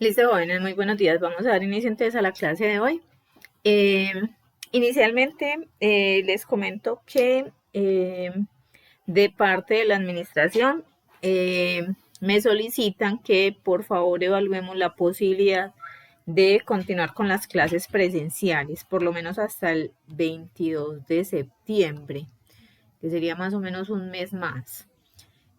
Listo, jóvenes, muy buenos días. Vamos a dar inicio entonces a la clase de hoy. Eh, Inicialmente, les comento que de parte de la administración me solicitan que por favor evaluemos la posibilidad de continuar con las clases presenciales, por lo menos hasta el 22 de septiembre, que sería más o menos un mes más.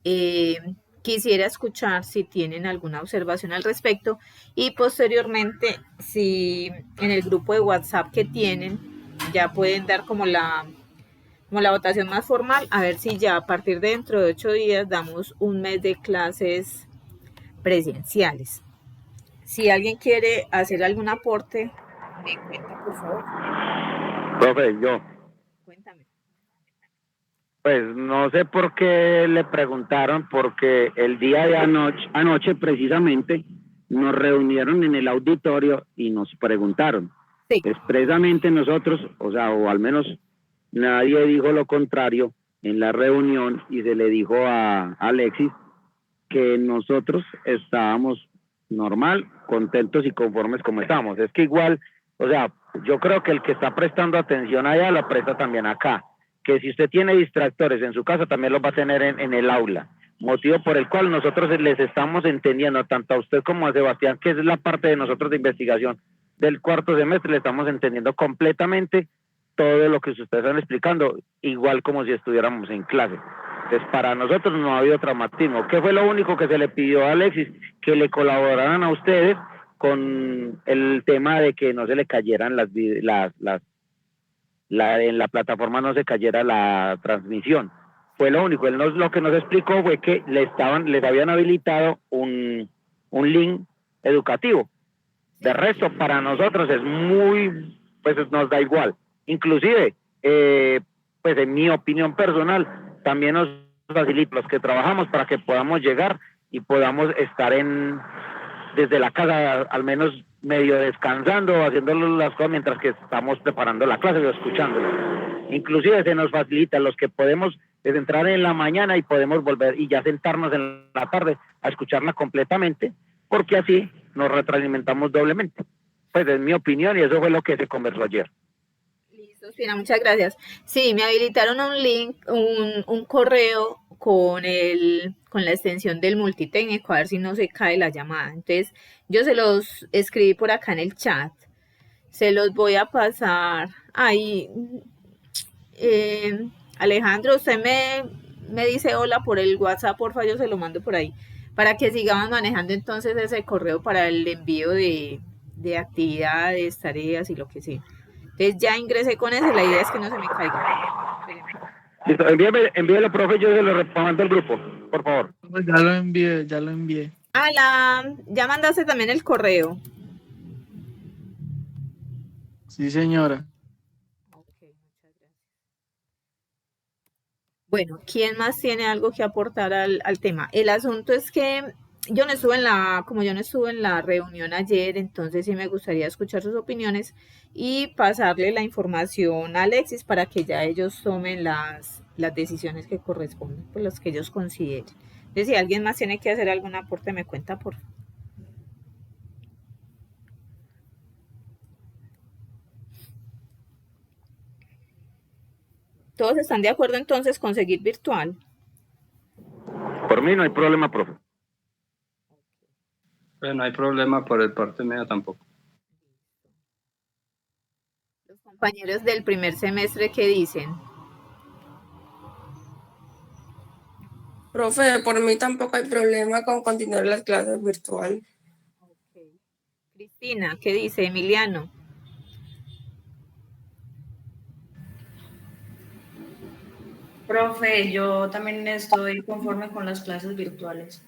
Eh, Quisiera escuchar si tienen alguna observación al respecto y posteriormente si en el grupo de WhatsApp que tienen ya pueden dar como la votación más formal, a ver si ya a partir de dentro de 8 días damos un mes de clases presenciales. Si alguien quiere hacer algún aporte, me cuenta por favor. Profe, yo, Cuéntame. pues no sé por qué le preguntaron, porque el día de anoche precisamente nos reunieron en el auditorio y nos preguntaron. Sí. Expresamente nosotros, o sea, o al menos nadie dijo lo contrario en la reunión y se le dijo a Alexis que nosotros estábamos normal, contentos y conformes como estamos. Es que igual, o sea, yo creo que el que está prestando atención allá la presta también acá. Que si usted tiene distractores en su casa, también los va a tener en el aula. Motivo por el cual nosotros les estamos entendiendo, tanto a usted como a Sebastián, que es la parte de nosotros de investigación del cuarto semestre, le estamos entendiendo completamente todo lo que ustedes están explicando, igual como si estuviéramos en clase. Entonces, para nosotros no ha habido traumatismo. ¿Qué fue lo único que se le pidió a Alexis? Que le colaboraran a ustedes con el tema de que no se le cayeran en la plataforma no se cayera la transmisión. Fue lo único. Lo que nos explicó fue que les habían habilitado un link educativo. De resto, para nosotros es muy, pues nos da igual. Inclusive, pues en mi opinión personal, también nos facilita los que trabajamos para que podamos llegar y podamos estar desde la casa, al menos medio descansando, haciendo las cosas mientras que estamos preparando la clase o escuchándola. Inclusive se nos facilita los que podemos entrar en la mañana y podemos volver y ya sentarnos en la tarde a escucharla completamente, porque así nos retroalimentamos doblemente. Pues es mi opinión y eso fue lo que se conversó ayer. Listo, Fina, muchas gracias. Sí, me habilitaron un link, un correo con la extensión del multitécnico, a ver si no se cae la llamada. Entonces, yo se los escribí por acá en el chat. Se los voy a pasar. Ahí, Alejandro, usted me dice hola por el WhatsApp, porfa, yo se lo mando por ahí. Para que sigamos manejando entonces ese correo para el envío de actividades, tareas y lo que sea. Entonces ya ingresé con ese, la idea es que no se me caiga. Espérenme. Listo, envíelo, profe, yo se lo mando al grupo, por favor. Pues ya lo envié, ya lo envié. Ya mandaste también el correo. Sí, señora. Ok, muchas gracias. Bueno, ¿quién más tiene algo que aportar al tema? El asunto es que yo no estuve como yo no estuve en la reunión ayer, entonces sí me gustaría escuchar sus opiniones y pasarle la información a Alexis para que ya ellos tomen las decisiones que corresponden, pues los que ellos consideren. Entonces, si alguien más tiene que hacer algún aporte, me cuenta por favor. ¿Todos están de acuerdo entonces con seguir virtual? Por mí no hay problema, profe. Pero no hay problema por el parte mía tampoco. Los compañeros del primer semestre, ¿qué dicen? Profe, por mí tampoco hay problema con continuar las clases virtual. Okay. Cristina, ¿qué dice Emiliano? Profe, yo también estoy conforme con las clases virtuales.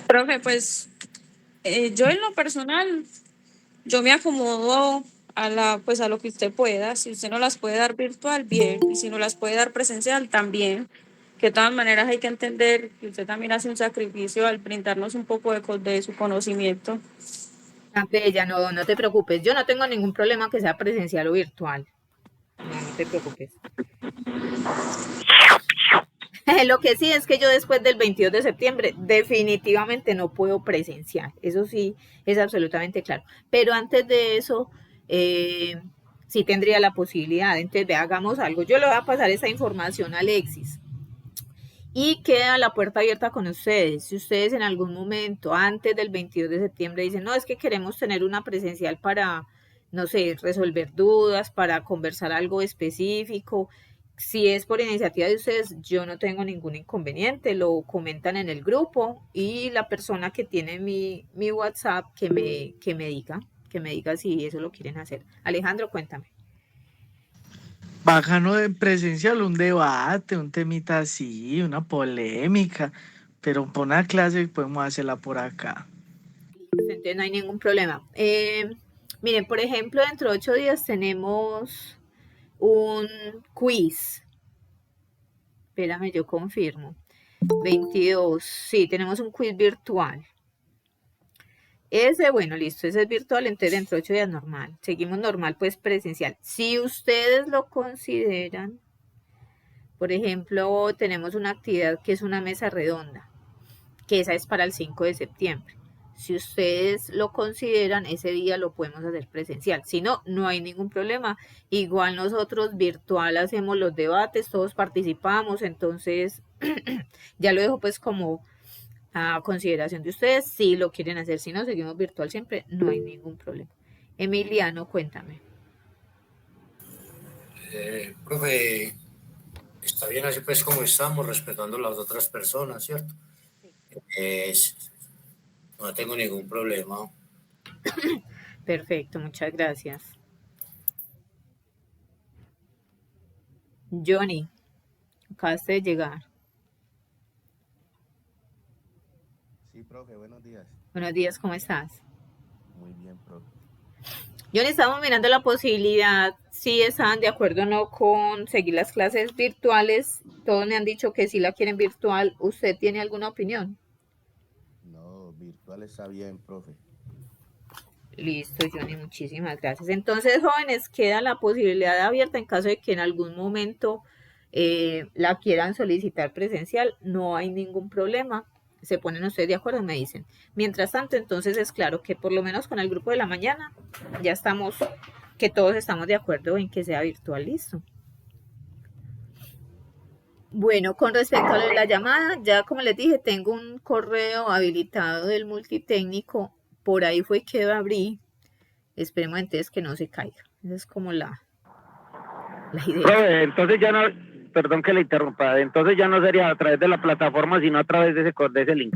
Profe, pues yo en lo personal, yo me acomodo pues a lo que usted pueda. Si usted no las puede dar virtual, bien. Y si no las puede dar presencial, también. Que de todas maneras hay que entender que usted también hace un sacrificio al brindarnos un poco de su conocimiento. Bella, no te preocupes. Yo no tengo ningún problema que sea presencial o virtual. No te preocupes. Lo que sí es que yo después del 22 de septiembre definitivamente no puedo presenciar, eso sí es absolutamente claro. Pero antes de eso, eh, sí tendría la posibilidad. Entonces, ve, hagamos algo. Yo le voy a pasar esa información a Alexis y queda la puerta abierta con ustedes. Si ustedes en algún momento, antes del 22 de septiembre, dicen, no, es que queremos tener una presencial para, no sé, resolver dudas, para conversar algo específico, si es por iniciativa de ustedes, yo no tengo ningún inconveniente, lo comentan en el grupo y la persona que tiene mi WhatsApp que me diga si eso lo quieren hacer. Alejandro, cuéntame. Bacano de presencial, un debate, un temita así, una polémica, pero por una clase podemos hacerla por acá. Entonces no hay ningún problema. Miren, por ejemplo, dentro de 8 días tenemos un quiz. Espérame, yo confirmo. 22, sí, tenemos un quiz virtual. Ese, bueno, listo, ese es virtual, entonces dentro de 8 días normal. Seguimos normal, pues presencial. Si ustedes lo consideran, por ejemplo, tenemos una actividad que es una mesa redonda, que esa es para el 5 de septiembre. Si ustedes lo consideran, ese día lo podemos hacer presencial. Si no, no hay ningún problema. Igual nosotros virtual hacemos los debates, todos participamos, entonces ya lo dejo pues como a consideración de ustedes. Si lo quieren hacer, si no, seguimos virtual siempre, no hay ningún problema. Emiliano, cuéntame. Profe, está bien así pues como estamos, respetando a las otras personas, ¿cierto? Es- no tengo ningún problema. Perfecto, muchas gracias. Johnny, acabaste de llegar. Sí, profe, buenos días. Buenos días, ¿cómo estás? Muy bien, profe. Johnny, estamos mirando la posibilidad, si están de acuerdo o no con seguir las clases virtuales. Todos me han dicho que si la quieren virtual. ¿Usted tiene alguna opinión? No, virtual está bien, profe. Listo, Johnny, muchísimas gracias. Entonces, jóvenes, queda la posibilidad abierta en caso de que en algún momento la quieran solicitar presencial. No hay ningún problema. Se ponen ustedes de acuerdo, me dicen. Mientras tanto, entonces es claro que por lo menos con el grupo de la mañana ya estamos, que todos estamos de acuerdo en que sea virtual, listo. Bueno, con respecto a lo de la llamada, ya como les dije, tengo un correo habilitado del multitécnico. Por ahí fue que abrí. Esperemos entonces que no se caiga. Esa es como la idea. Profe, entonces ya no, perdón que le interrumpa, entonces ya no sería a través de la plataforma, sino a través de ese link.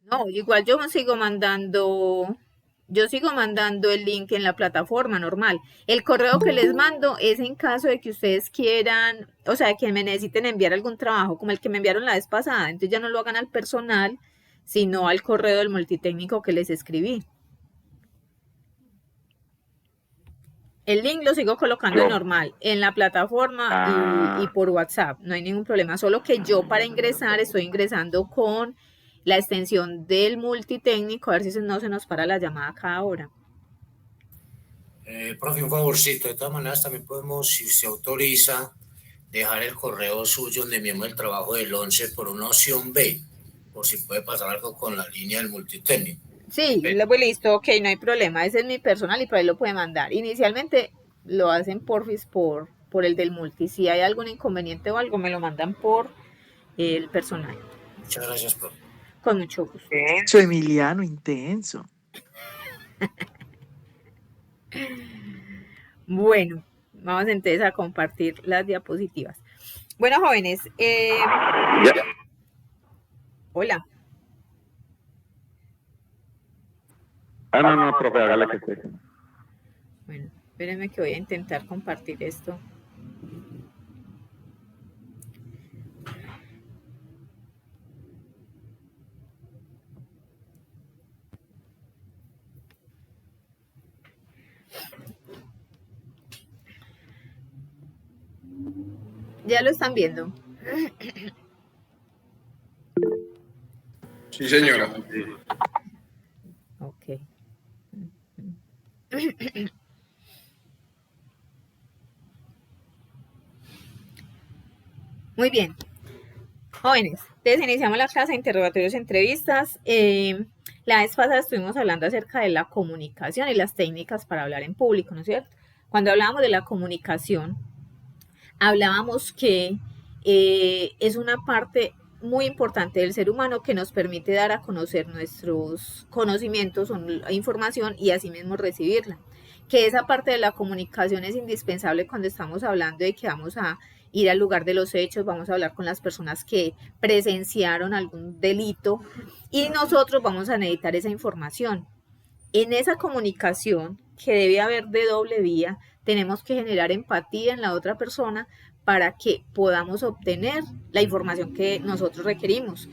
No, igual yo sigo mandando el link en la plataforma normal. El correo que les mando es en caso de que ustedes quieran, o sea, que me necesiten enviar algún trabajo, como el que me enviaron la vez pasada. Entonces ya no lo hagan al personal, sino al correo del multitécnico que les escribí. El link lo sigo colocando normal en la plataforma y por WhatsApp, no hay ningún problema, solo que yo para ingresar estoy ingresando con la extensión del multitécnico, a ver si no se nos para la llamada cada hora. Profe, un favorcito, de todas maneras también podemos, si usted autoriza, dejar el correo suyo donde enviamos el trabajo del 11 por una opción B, por si puede pasar algo con la línea del multitécnico. Sí, pues listo, ok, no hay problema, ese es mi personal y por ahí lo puede mandar. Inicialmente lo hacen por el del multi, si hay algún inconveniente o algo me lo mandan por el personal. Muchas gracias, profe. Con mucho gusto. Eso, Emiliano, intenso. Bueno, vamos entonces a compartir las diapositivas. Bueno, jóvenes, hola. No, profe, hágale que esté. Bueno, espérenme que voy a intentar compartir esto. ¿Ya lo están viendo? Sí, señora. Ok. Muy bien. Jóvenes, entonces iniciamos la clase de interrogatorios y entrevistas. La vez pasada estuvimos hablando acerca de la comunicación y las técnicas para hablar en público, ¿no es cierto? Cuando hablábamos de la comunicación, hablábamos que es una parte muy importante del ser humano que nos permite dar a conocer nuestros conocimientos o información y asimismo recibirla. Que esa parte de la comunicación es indispensable cuando estamos hablando de que vamos a ir al lugar de los hechos, vamos a hablar con las personas que presenciaron algún delito y nosotros vamos a necesitar esa información. En esa comunicación, que debe haber de doble vía, tenemos que generar empatía en la otra persona para que podamos obtener la información que nosotros requerimos.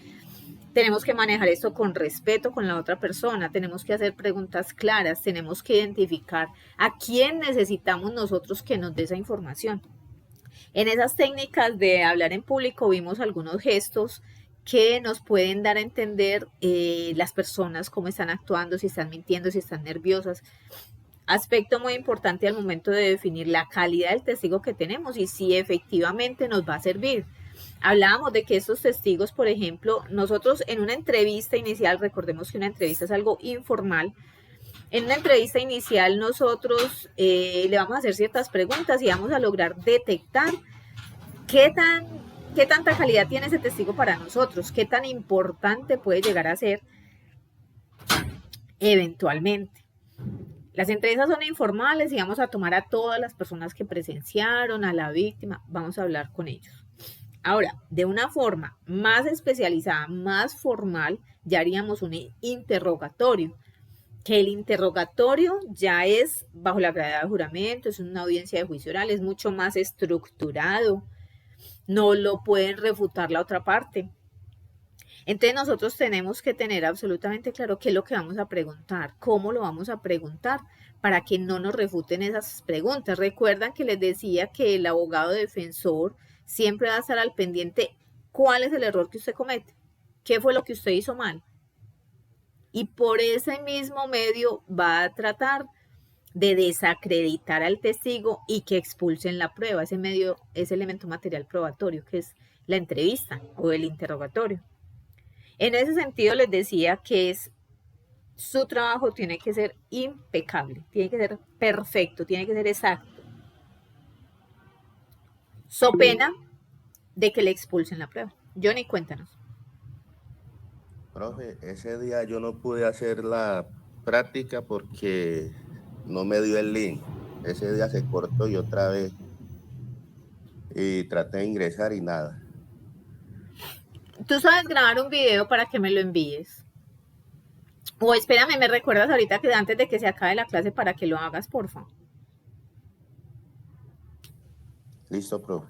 Tenemos que manejar esto con respeto con la otra persona, tenemos que hacer preguntas claras, tenemos que identificar a quién necesitamos nosotros que nos dé esa información. En esas técnicas de hablar en público vimos algunos gestos que nos pueden dar a entender las personas cómo están actuando, si están mintiendo, si están nerviosas. Aspecto muy importante al momento de definir la calidad del testigo que tenemos y si efectivamente nos va a servir. Hablábamos de que estos testigos, por ejemplo, nosotros en una entrevista inicial, recordemos que una entrevista es algo informal, en una entrevista inicial nosotros le vamos a hacer ciertas preguntas y vamos a lograr detectar qué tanta calidad tiene ese testigo para nosotros, qué tan importante puede llegar a ser eventualmente. Las entrevistas son informales y vamos a tomar a todas las personas que presenciaron, a la víctima, vamos a hablar con ellos. Ahora, de una forma más especializada, más formal, ya haríamos un interrogatorio, que el interrogatorio ya es bajo la gravedad de juramento, es una audiencia de juicio oral, es mucho más estructurado, no lo pueden refutar la otra parte. Entonces nosotros tenemos que tener absolutamente claro qué es lo que vamos a preguntar, cómo lo vamos a preguntar, para que no nos refuten esas preguntas. Recuerdan que les decía que el abogado defensor siempre va a estar al pendiente cuál es el error que usted comete, qué fue lo que usted hizo mal. Y por ese mismo medio va a tratar de desacreditar al testigo y que expulsen la prueba, ese medio, ese elemento material probatorio que es la entrevista o el interrogatorio. En ese sentido les decía que su trabajo tiene que ser impecable, tiene que ser perfecto, tiene que ser exacto. So pena de que le expulsen la prueba. Johnny, cuéntanos. Profe, ese día yo no pude hacer la práctica porque no me dio el link. Ese día se cortó y otra vez. Y traté de ingresar y nada. ¿Tú sabes grabar un video para que me lo envíes? O espérame, me recuerdas ahorita que antes de que se acabe la clase para que lo hagas, porfa. Listo, profe.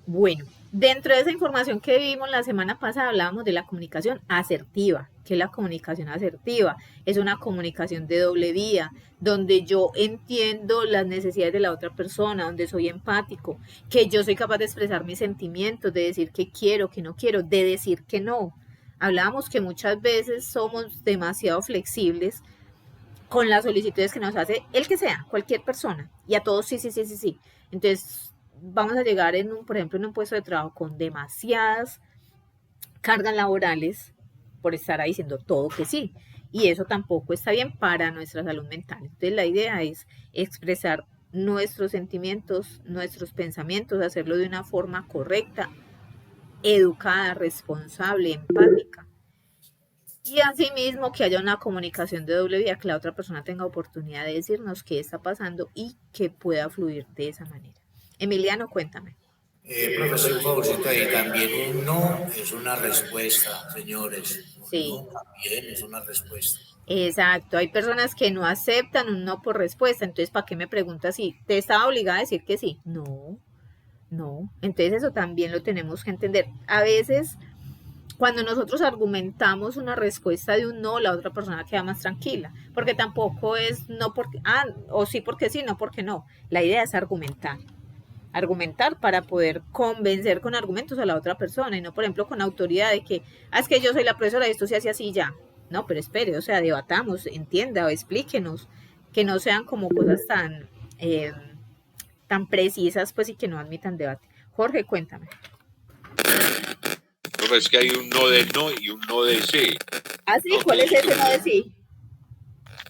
Bueno, dentro de esa información que vimos la semana pasada hablábamos de la comunicación asertiva. ¿Qué es la comunicación asertiva? Es una comunicación de doble vía, donde yo entiendo las necesidades de la otra persona, donde soy empático, que yo soy capaz de expresar mis sentimientos, de decir que quiero, que no quiero, de decir que no. Hablábamos que muchas veces somos demasiado flexibles con las solicitudes que nos hace el que sea, cualquier persona, y a todos sí. Entonces vamos a llegar por ejemplo, en un puesto de trabajo con demasiadas cargas laborales por estar ahí diciendo todo que sí. Y eso tampoco está bien para nuestra salud mental. Entonces la idea es expresar nuestros sentimientos, nuestros pensamientos, hacerlo de una forma correcta, educada, responsable, empática. Y asimismo que haya una comunicación de doble vía, que la otra persona tenga oportunidad de decirnos qué está pasando y que pueda fluir de esa manera. Emiliano, cuéntame. Profesor, un favorcito ahí. También un no es una respuesta, señores. Sí. No también es una respuesta. Exacto. Hay personas que no aceptan un no por respuesta. Entonces, ¿para qué me preguntas si te estaba obligada a decir que sí? No. Entonces, eso también lo tenemos que entender. A veces, cuando nosotros argumentamos una respuesta de un no, la otra persona queda más tranquila. Porque tampoco es no porque, o sí porque sí, no porque no. La idea es argumentar para poder convencer con argumentos a la otra persona y no, por ejemplo, con autoridad de que, es que yo soy la profesora, esto se hace así ya. No, pero espere, o sea, debatamos, entienda o explíquenos, que no sean como cosas tan precisas, pues, y que no admitan debate. Jorge, cuéntame. pues que hay un no de no y un no de sí. ¿Ah, sí? No, ¿Cuál es ese no de sí?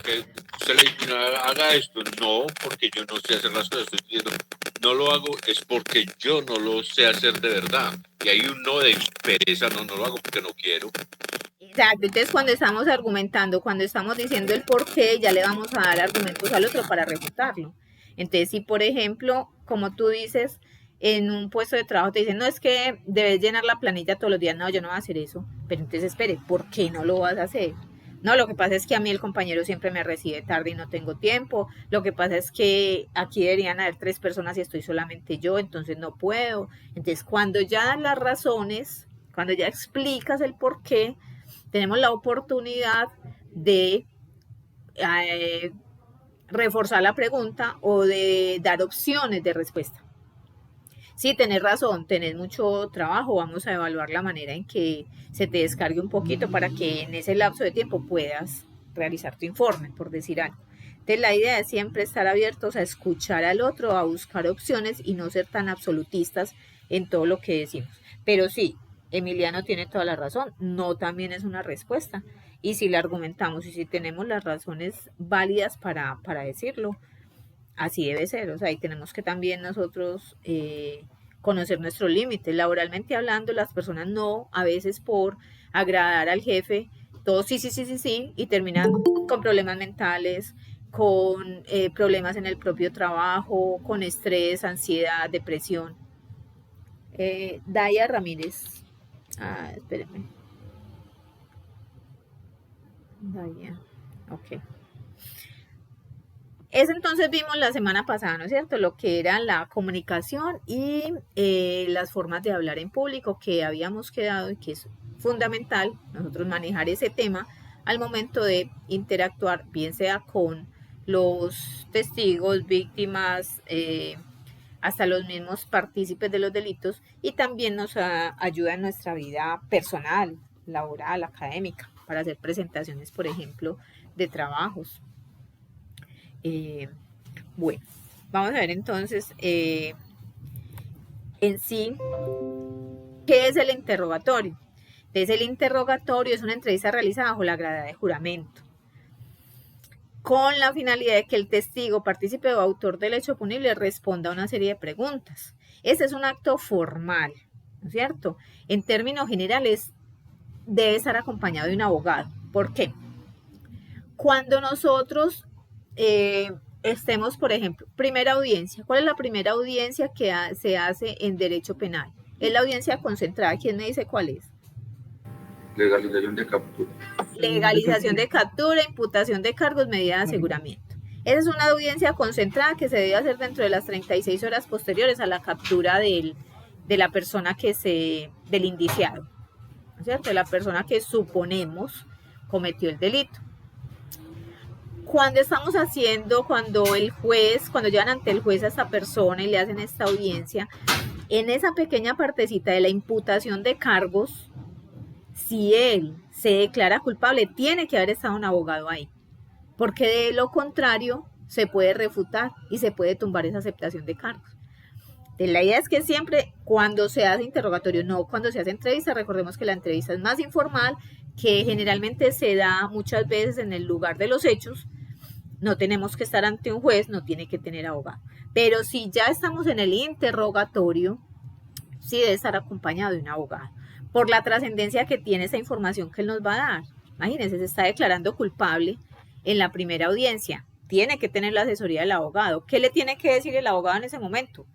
que usted le dice, no, haga esto, no, porque yo no sé hacer las cosas, estoy diciendo, no lo hago, es porque yo no lo sé hacer de verdad. Y hay un no de pereza, no lo hago porque no quiero. Exacto, entonces cuando estamos argumentando, cuando estamos diciendo el por qué, ya le vamos a dar argumentos al otro para refutarlo. Entonces, si por ejemplo, como tú dices, en un puesto de trabajo te dicen, no, es que debes llenar la planilla todos los días, no, yo no voy a hacer eso, pero entonces espere, ¿por qué no lo vas a hacer? No, lo que pasa es que a mí el compañero siempre me recibe tarde y no tengo tiempo, lo que pasa es que aquí deberían haber 3 personas y estoy solamente yo, entonces no puedo. Entonces, cuando ya dan las razones, cuando ya explicas el por qué, tenemos la oportunidad de reforzar la pregunta o de dar opciones de respuesta. Sí, tenés razón, tenés mucho trabajo, vamos a evaluar la manera en que se te descargue un poquito para que en ese lapso de tiempo puedas realizar tu informe, por decir algo. Entonces la idea es siempre estar abiertos a escuchar al otro, a buscar opciones y no ser tan absolutistas en todo lo que decimos. Pero sí, Emiliano tiene toda la razón, no también es una respuesta. Y si la argumentamos y si tenemos las razones válidas para decirlo, así debe ser. O sea, y tenemos que también nosotros conocer nuestros límites. Laboralmente hablando, las personas no, a veces por agradar al jefe, todos sí, y terminan con problemas mentales, con problemas en el propio trabajo, con estrés, ansiedad, depresión. Daya Ramírez. Espérenme. Daya. Ok. Eso entonces vimos la semana pasada, ¿no es cierto? Lo que era la comunicación y las formas de hablar en público que habíamos quedado y que es fundamental nosotros manejar ese tema al momento de interactuar, bien sea con los testigos, víctimas, hasta los mismos partícipes de los delitos, y también nos ayuda en nuestra vida personal, laboral, académica, para hacer presentaciones, por ejemplo, de trabajos. Bueno, vamos a ver entonces en sí qué es el interrogatorio. Entonces, el interrogatorio es una entrevista realizada bajo la grada de juramento, con la finalidad de que el testigo, partícipe o autor del hecho punible responda a una serie de preguntas. Ese es un acto formal, ¿no es cierto? En términos generales, debe estar acompañado de un abogado. ¿Por qué? Cuando nosotros estemos, por ejemplo, primera audiencia. ¿Cuál es la primera audiencia que se hace en derecho penal? Es la audiencia concentrada. ¿Quién me dice cuál es? Legalización de captura. Legalización de captura, imputación de cargos, medida de aseguramiento. Esa es una audiencia concentrada que se debe hacer dentro de las 36 horas posteriores a la captura de la persona del indiciado, ¿no es cierto? De la persona que suponemos cometió el delito. Cuando estamos cuando llevan ante el juez a esta persona y le hacen esta audiencia, en esa pequeña partecita de la imputación de cargos, si él se declara culpable, tiene que haber estado un abogado ahí, porque de lo contrario se puede refutar y se puede tumbar esa aceptación de cargos. Entonces, la idea es que siempre cuando se hace interrogatorio, no cuando se hace entrevista, recordemos que la entrevista es más informal, que generalmente se da muchas veces en el lugar de los hechos, no tenemos que estar ante un juez, no tiene que tener abogado. Pero si ya estamos en el interrogatorio, sí debe estar acompañado de un abogado, por la trascendencia que tiene esa información que él nos va a dar. Imagínense, se está declarando culpable en la primera audiencia, tiene que tener la asesoría del abogado. ¿Qué le tiene que decir el abogado en ese momento?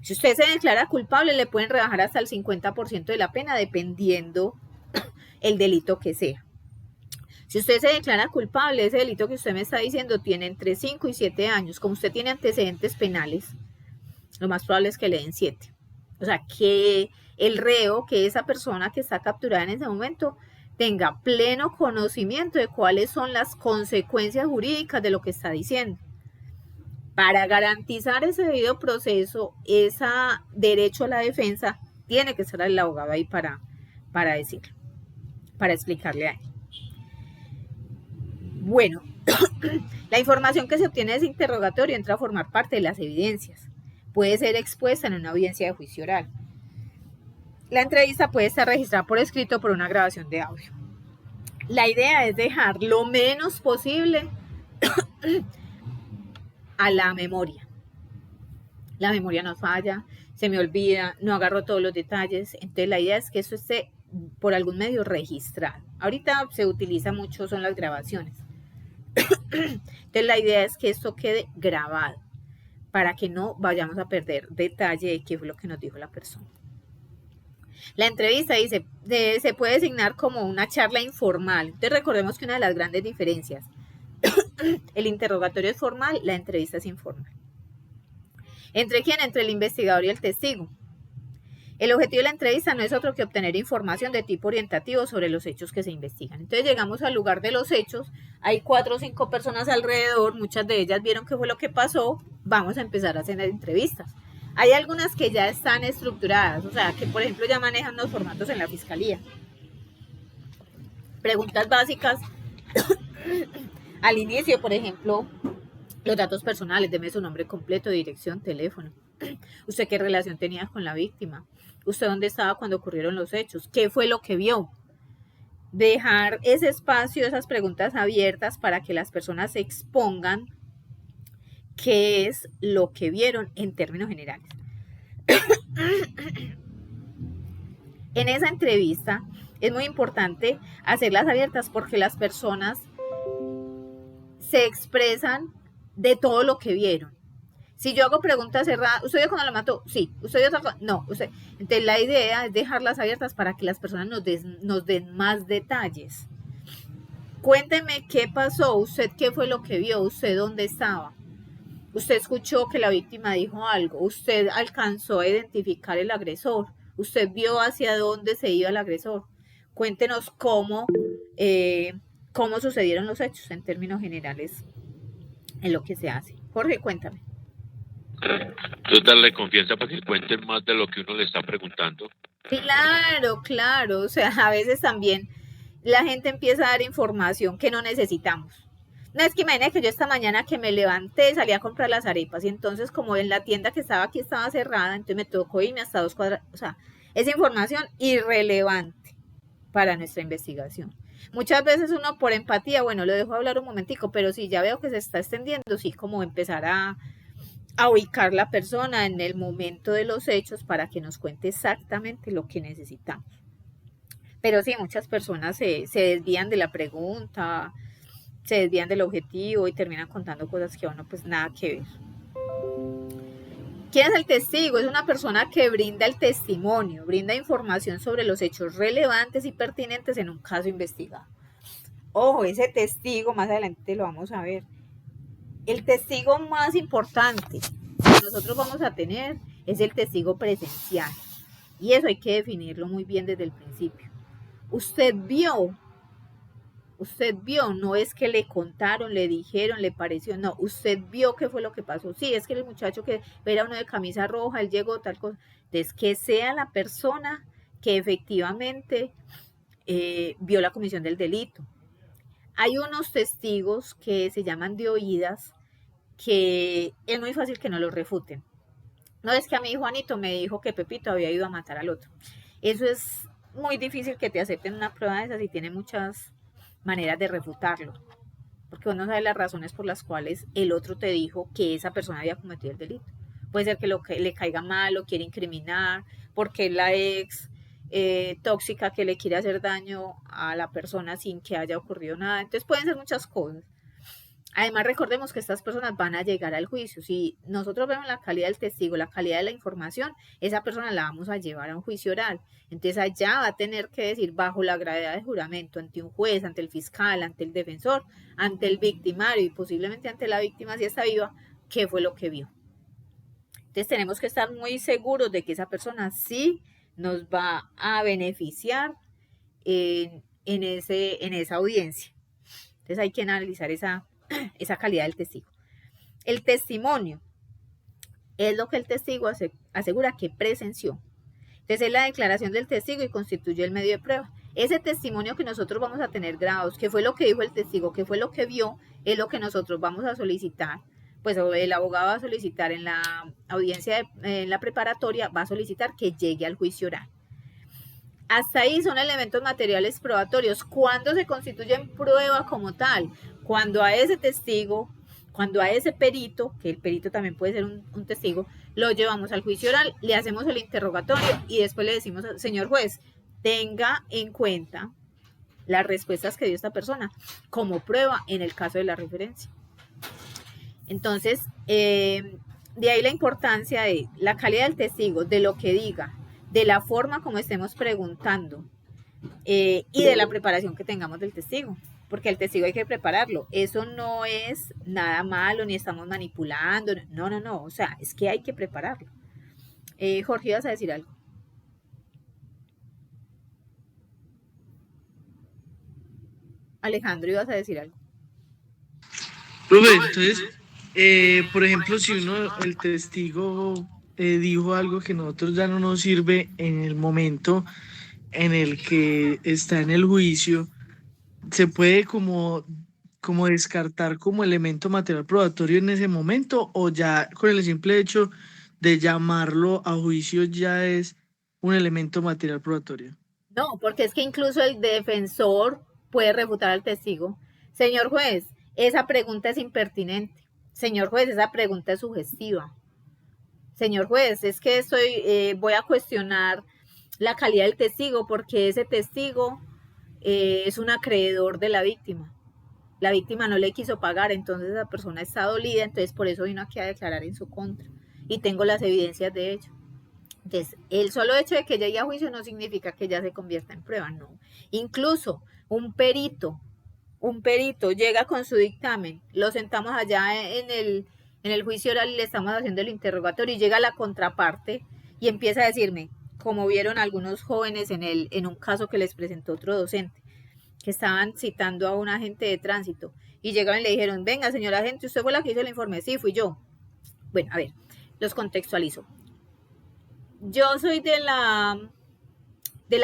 Si usted se declara culpable, le pueden rebajar hasta el 50% de la pena, dependiendo el delito que sea. Si usted se declara culpable, ese delito que usted me está diciendo tiene entre 5 y 7 años. Como usted tiene antecedentes penales, lo más probable es que le den 7. O sea, que el reo, que esa persona que está capturada en ese momento, tenga pleno conocimiento de cuáles son las consecuencias jurídicas de lo que está diciendo. Para garantizar ese debido proceso, ese derecho a la defensa, tiene que estar el abogado ahí para decirlo, para explicarle a él. Bueno, la información que se obtiene de ese interrogatorio entra a formar parte de las evidencias. Puede ser expuesta en una audiencia de juicio oral. la entrevista puede estar registrada por escrito por una grabación de audio. La idea es dejar lo menos posible a la memoria. La memoria nos falla, se me olvida, no agarro todos los detalles. Entonces la idea es que eso esté por algún medio registrado. Ahorita se utiliza mucho, son las grabaciones. Entonces la idea es que esto quede grabado para que no vayamos a perder detalle de qué fue lo que nos dijo la persona. La entrevista dice, se puede designar como una charla informal. Entonces recordemos que una de las grandes diferencias, el interrogatorio es formal, la entrevista es informal. ¿Entre quién? Entre el investigador y el testigo. El objetivo de la entrevista no es otro que obtener información de tipo orientativo sobre los hechos que se investigan. Entonces llegamos al lugar de los hechos, hay 4 o 5 personas alrededor, muchas de ellas vieron qué fue lo que pasó, vamos a empezar a hacer entrevistas. Hay algunas que ya están estructuradas, o sea, que por ejemplo ya manejan los formatos en la fiscalía. Preguntas básicas al inicio, por ejemplo, los datos personales, deme su nombre completo, dirección, teléfono. ¿Usted qué relación tenía con la víctima? ¿Usted dónde estaba cuando ocurrieron los hechos? ¿Qué fue lo que vio? Dejar ese espacio, esas preguntas abiertas para que las personas se expongan qué es lo que vieron en términos generales. En esa entrevista es muy importante hacerlas abiertas porque las personas se expresan de todo lo que vieron. Si yo hago preguntas cerradas, ¿usted vio cuando la mató? Sí. ¿Usted vio otra cosa? No. Entonces la idea es dejarlas abiertas para que las personas nos den más detalles. Cuénteme qué pasó, usted qué fue lo que vio, usted dónde estaba. Usted escuchó que la víctima dijo algo, usted alcanzó a identificar el agresor, usted vio hacia dónde se iba el agresor. Cuéntenos cómo sucedieron los hechos en términos generales en lo que se hace. Jorge, cuéntame. Entonces darle confianza para que cuenten más de lo que uno le está preguntando. Claro. O sea, a veces también la gente empieza a dar información que no necesitamos. No, es que imagínate que yo esta mañana que me levanté salí a comprar las arepas y entonces como en la tienda que estaba aquí estaba cerrada, entonces me tocó irme hasta 2 cuadras. O sea, es información irrelevante para nuestra investigación. Muchas veces uno por empatía, bueno, lo dejo hablar un momentico, pero si ya veo que se está extendiendo, sí, como empezar a ubicar la persona en el momento de los hechos para que nos cuente exactamente lo que necesitamos. Pero sí, muchas personas se desvían de la pregunta, se desvían del objetivo y terminan contando cosas que bueno, pues nada que ver. ¿Quién es el testigo? Es una persona que brinda el testimonio, brinda información sobre los hechos relevantes y pertinentes en un caso investigado. Ojo, ese testigo, más adelante lo vamos a ver. El testigo más importante que nosotros vamos a tener es el testigo presencial. Y eso hay que definirlo muy bien desde el principio. Usted vio, no es que le contaron, le dijeron, le pareció, no, usted vio qué fue lo que pasó. Sí, es que el muchacho que era uno de camisa roja, él llegó tal cosa. Entonces, que sea la persona que efectivamente vio la comisión del delito. Hay unos testigos que se llaman de oídas que es muy fácil que no los refuten. No es que a mí Juanito me dijo que Pepito había ido a matar al otro. Eso es muy difícil que te acepten una prueba de esas y tiene muchas maneras de refutarlo. Porque uno sabe las razones por las cuales el otro te dijo que esa persona había cometido el delito. Puede ser que le caiga mal, lo quiere incriminar, porque es la ex tóxica que le quiere hacer daño a la persona sin que haya ocurrido nada. Entonces pueden ser muchas cosas. Además, recordemos que estas personas van a llegar al juicio. Si nosotros vemos la calidad del testigo, la calidad de la información, esa persona la vamos a llevar a un juicio oral. Entonces allá va a tener que decir bajo la gravedad de juramento ante un juez, ante el fiscal, ante el defensor, ante el victimario y posiblemente ante la víctima si está viva, qué fue lo que vio. Entonces tenemos que estar muy seguros de que esa persona sí nos va a beneficiar en esa audiencia. Entonces hay que analizar esa calidad del testigo. El testimonio es lo que el testigo asegura que presenció. Entonces es la declaración del testigo y constituye el medio de prueba. Ese testimonio que nosotros vamos a tener grabados, que fue lo que dijo el testigo, que fue lo que vio, es lo que nosotros vamos a solicitar. Pues el abogado va a solicitar en la audiencia, en la preparatoria, va a solicitar que llegue al juicio oral. Hasta ahí son elementos materiales probatorios. ¿Cuándo se constituyen prueba como tal? Cuando a ese testigo, cuando a ese perito, que el perito también puede ser un testigo, lo llevamos al juicio oral, le hacemos el interrogatorio y después le decimos, señor juez, tenga en cuenta las respuestas que dio esta persona como prueba en el caso de la referencia. Entonces, de ahí la importancia de la calidad del testigo, de lo que diga, de la forma como estemos preguntando y de la preparación que tengamos del testigo, porque el testigo hay que prepararlo. Eso no es nada malo, ni estamos manipulando, no, o sea, es que hay que prepararlo. Jorge, ¿ibas a decir algo? Alejandro, ¿ibas a decir algo? Profe, entonces, por ejemplo, si el testigo dijo algo que a nosotros ya no nos sirve en el momento en el que está en el juicio, ¿se puede como descartar como elemento material probatorio en ese momento, o ya con el simple hecho de llamarlo a juicio ya es un elemento material probatorio? No, porque es que incluso el defensor puede refutar al testigo. Señor juez, esa pregunta es impertinente. Señor juez, esa pregunta es sugestiva. Señor juez, es que voy a cuestionar la calidad del testigo porque ese testigo es un acreedor de la víctima. La víctima no le quiso pagar, entonces esa persona está dolida, entonces por eso vino aquí a declarar en su contra. Y tengo las evidencias de ello. Entonces, el solo hecho de que llegue a juicio no significa que ya se convierta en prueba, no. Incluso un perito llega con su dictamen, lo sentamos allá en el juicio oral y le estamos haciendo el interrogatorio y llega la contraparte y empieza a decirme, como vieron algunos jóvenes en un caso que les presentó otro docente, que estaban citando a un agente de tránsito y llegaron y le dijeron, venga señor agente, ¿usted fue la que hizo el informe? Sí, fui yo. Bueno, a ver, los contextualizo. Yo soy de la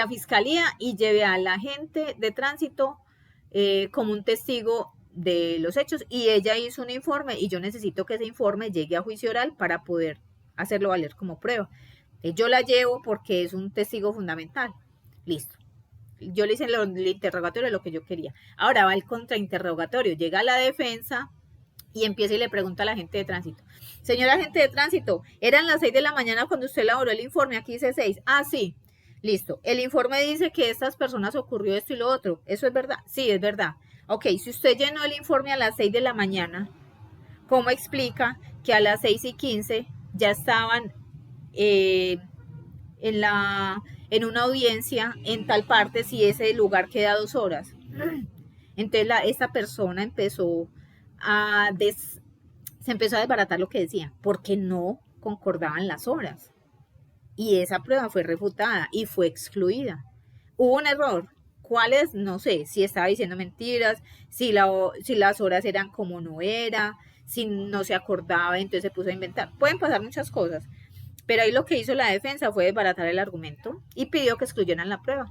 fiscalía y llevé al agente de tránsito como un testigo de los hechos y ella hizo un informe y yo necesito que ese informe llegue a juicio oral para poder hacerlo valer como prueba. Yo la llevo porque es un testigo fundamental. Listo. Yo le hice el interrogatorio de lo que yo quería. Ahora va el contrainterrogatorio. Llega la defensa y empieza y le pregunta al agente de tránsito. Señor agente de tránsito, eran las 6 de la mañana cuando usted elaboró el informe, aquí dice 6. Ah, sí, listo. El informe dice que estas personas ocurrió esto y lo otro. ¿Eso es verdad? Sí, es verdad. Ok, si usted llenó el informe a las 6 de la mañana, ¿cómo explica que a las 6:15 ya estaban en una audiencia en tal parte si ese lugar queda 2 horas? Entonces esta persona empezó se empezó a desbaratar lo que decía, porque no concordaban las horas. Y esa prueba fue refutada y fue excluida. Hubo un error. ¿Cuál es? No sé, si estaba diciendo mentiras, si las horas eran como no era, si no se acordaba, entonces se puso a inventar. Pueden pasar muchas cosas, pero ahí lo que hizo la defensa fue desbaratar el argumento y pidió que excluyeran la prueba.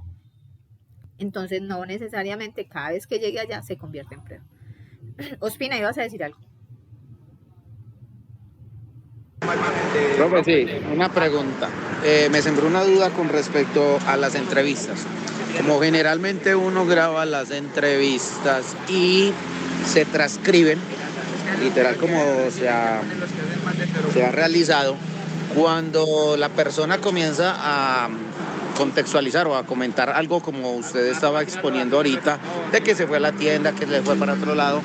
Entonces no necesariamente cada vez que llegue allá se convierte en prueba. Ospina, ibas a decir algo. Profe, sí, una pregunta. Me sembró una duda con respecto a las entrevistas. Como generalmente uno graba las entrevistas y se transcriben, literal como se ha realizado, cuando la persona comienza a contextualizar o a comentar algo como usted estaba exponiendo ahorita, de que se fue a la tienda, que le fue para otro lado,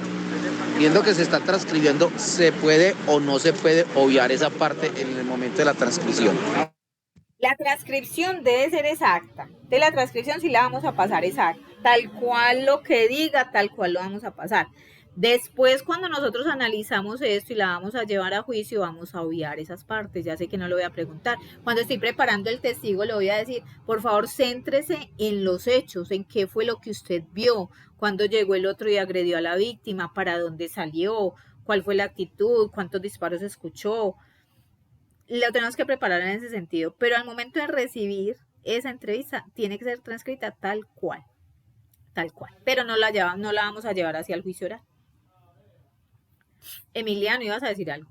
viendo que se está transcribiendo, ¿se puede o no se puede obviar esa parte en el momento de la transcripción? La transcripción debe ser exacta. De la transcripción sí la vamos a pasar exacta. Tal cual lo que diga, tal cual lo vamos a pasar. Después, cuando nosotros analizamos esto y la vamos a llevar a juicio, vamos a obviar esas partes. Ya sé que no lo voy a preguntar. Cuando estoy preparando el testigo, le voy a decir, por favor, céntrese en los hechos, en qué fue lo que usted vio, cuándo llegó el otro y agredió a la víctima, para dónde salió, cuál fue la actitud, cuántos disparos escuchó. Lo tenemos que preparar en ese sentido. Pero al momento de recibir esa entrevista, tiene que ser transcrita tal cual. Tal cual. Pero no la vamos a llevar hacia el juicio oral. Emiliano, ibas a decir algo.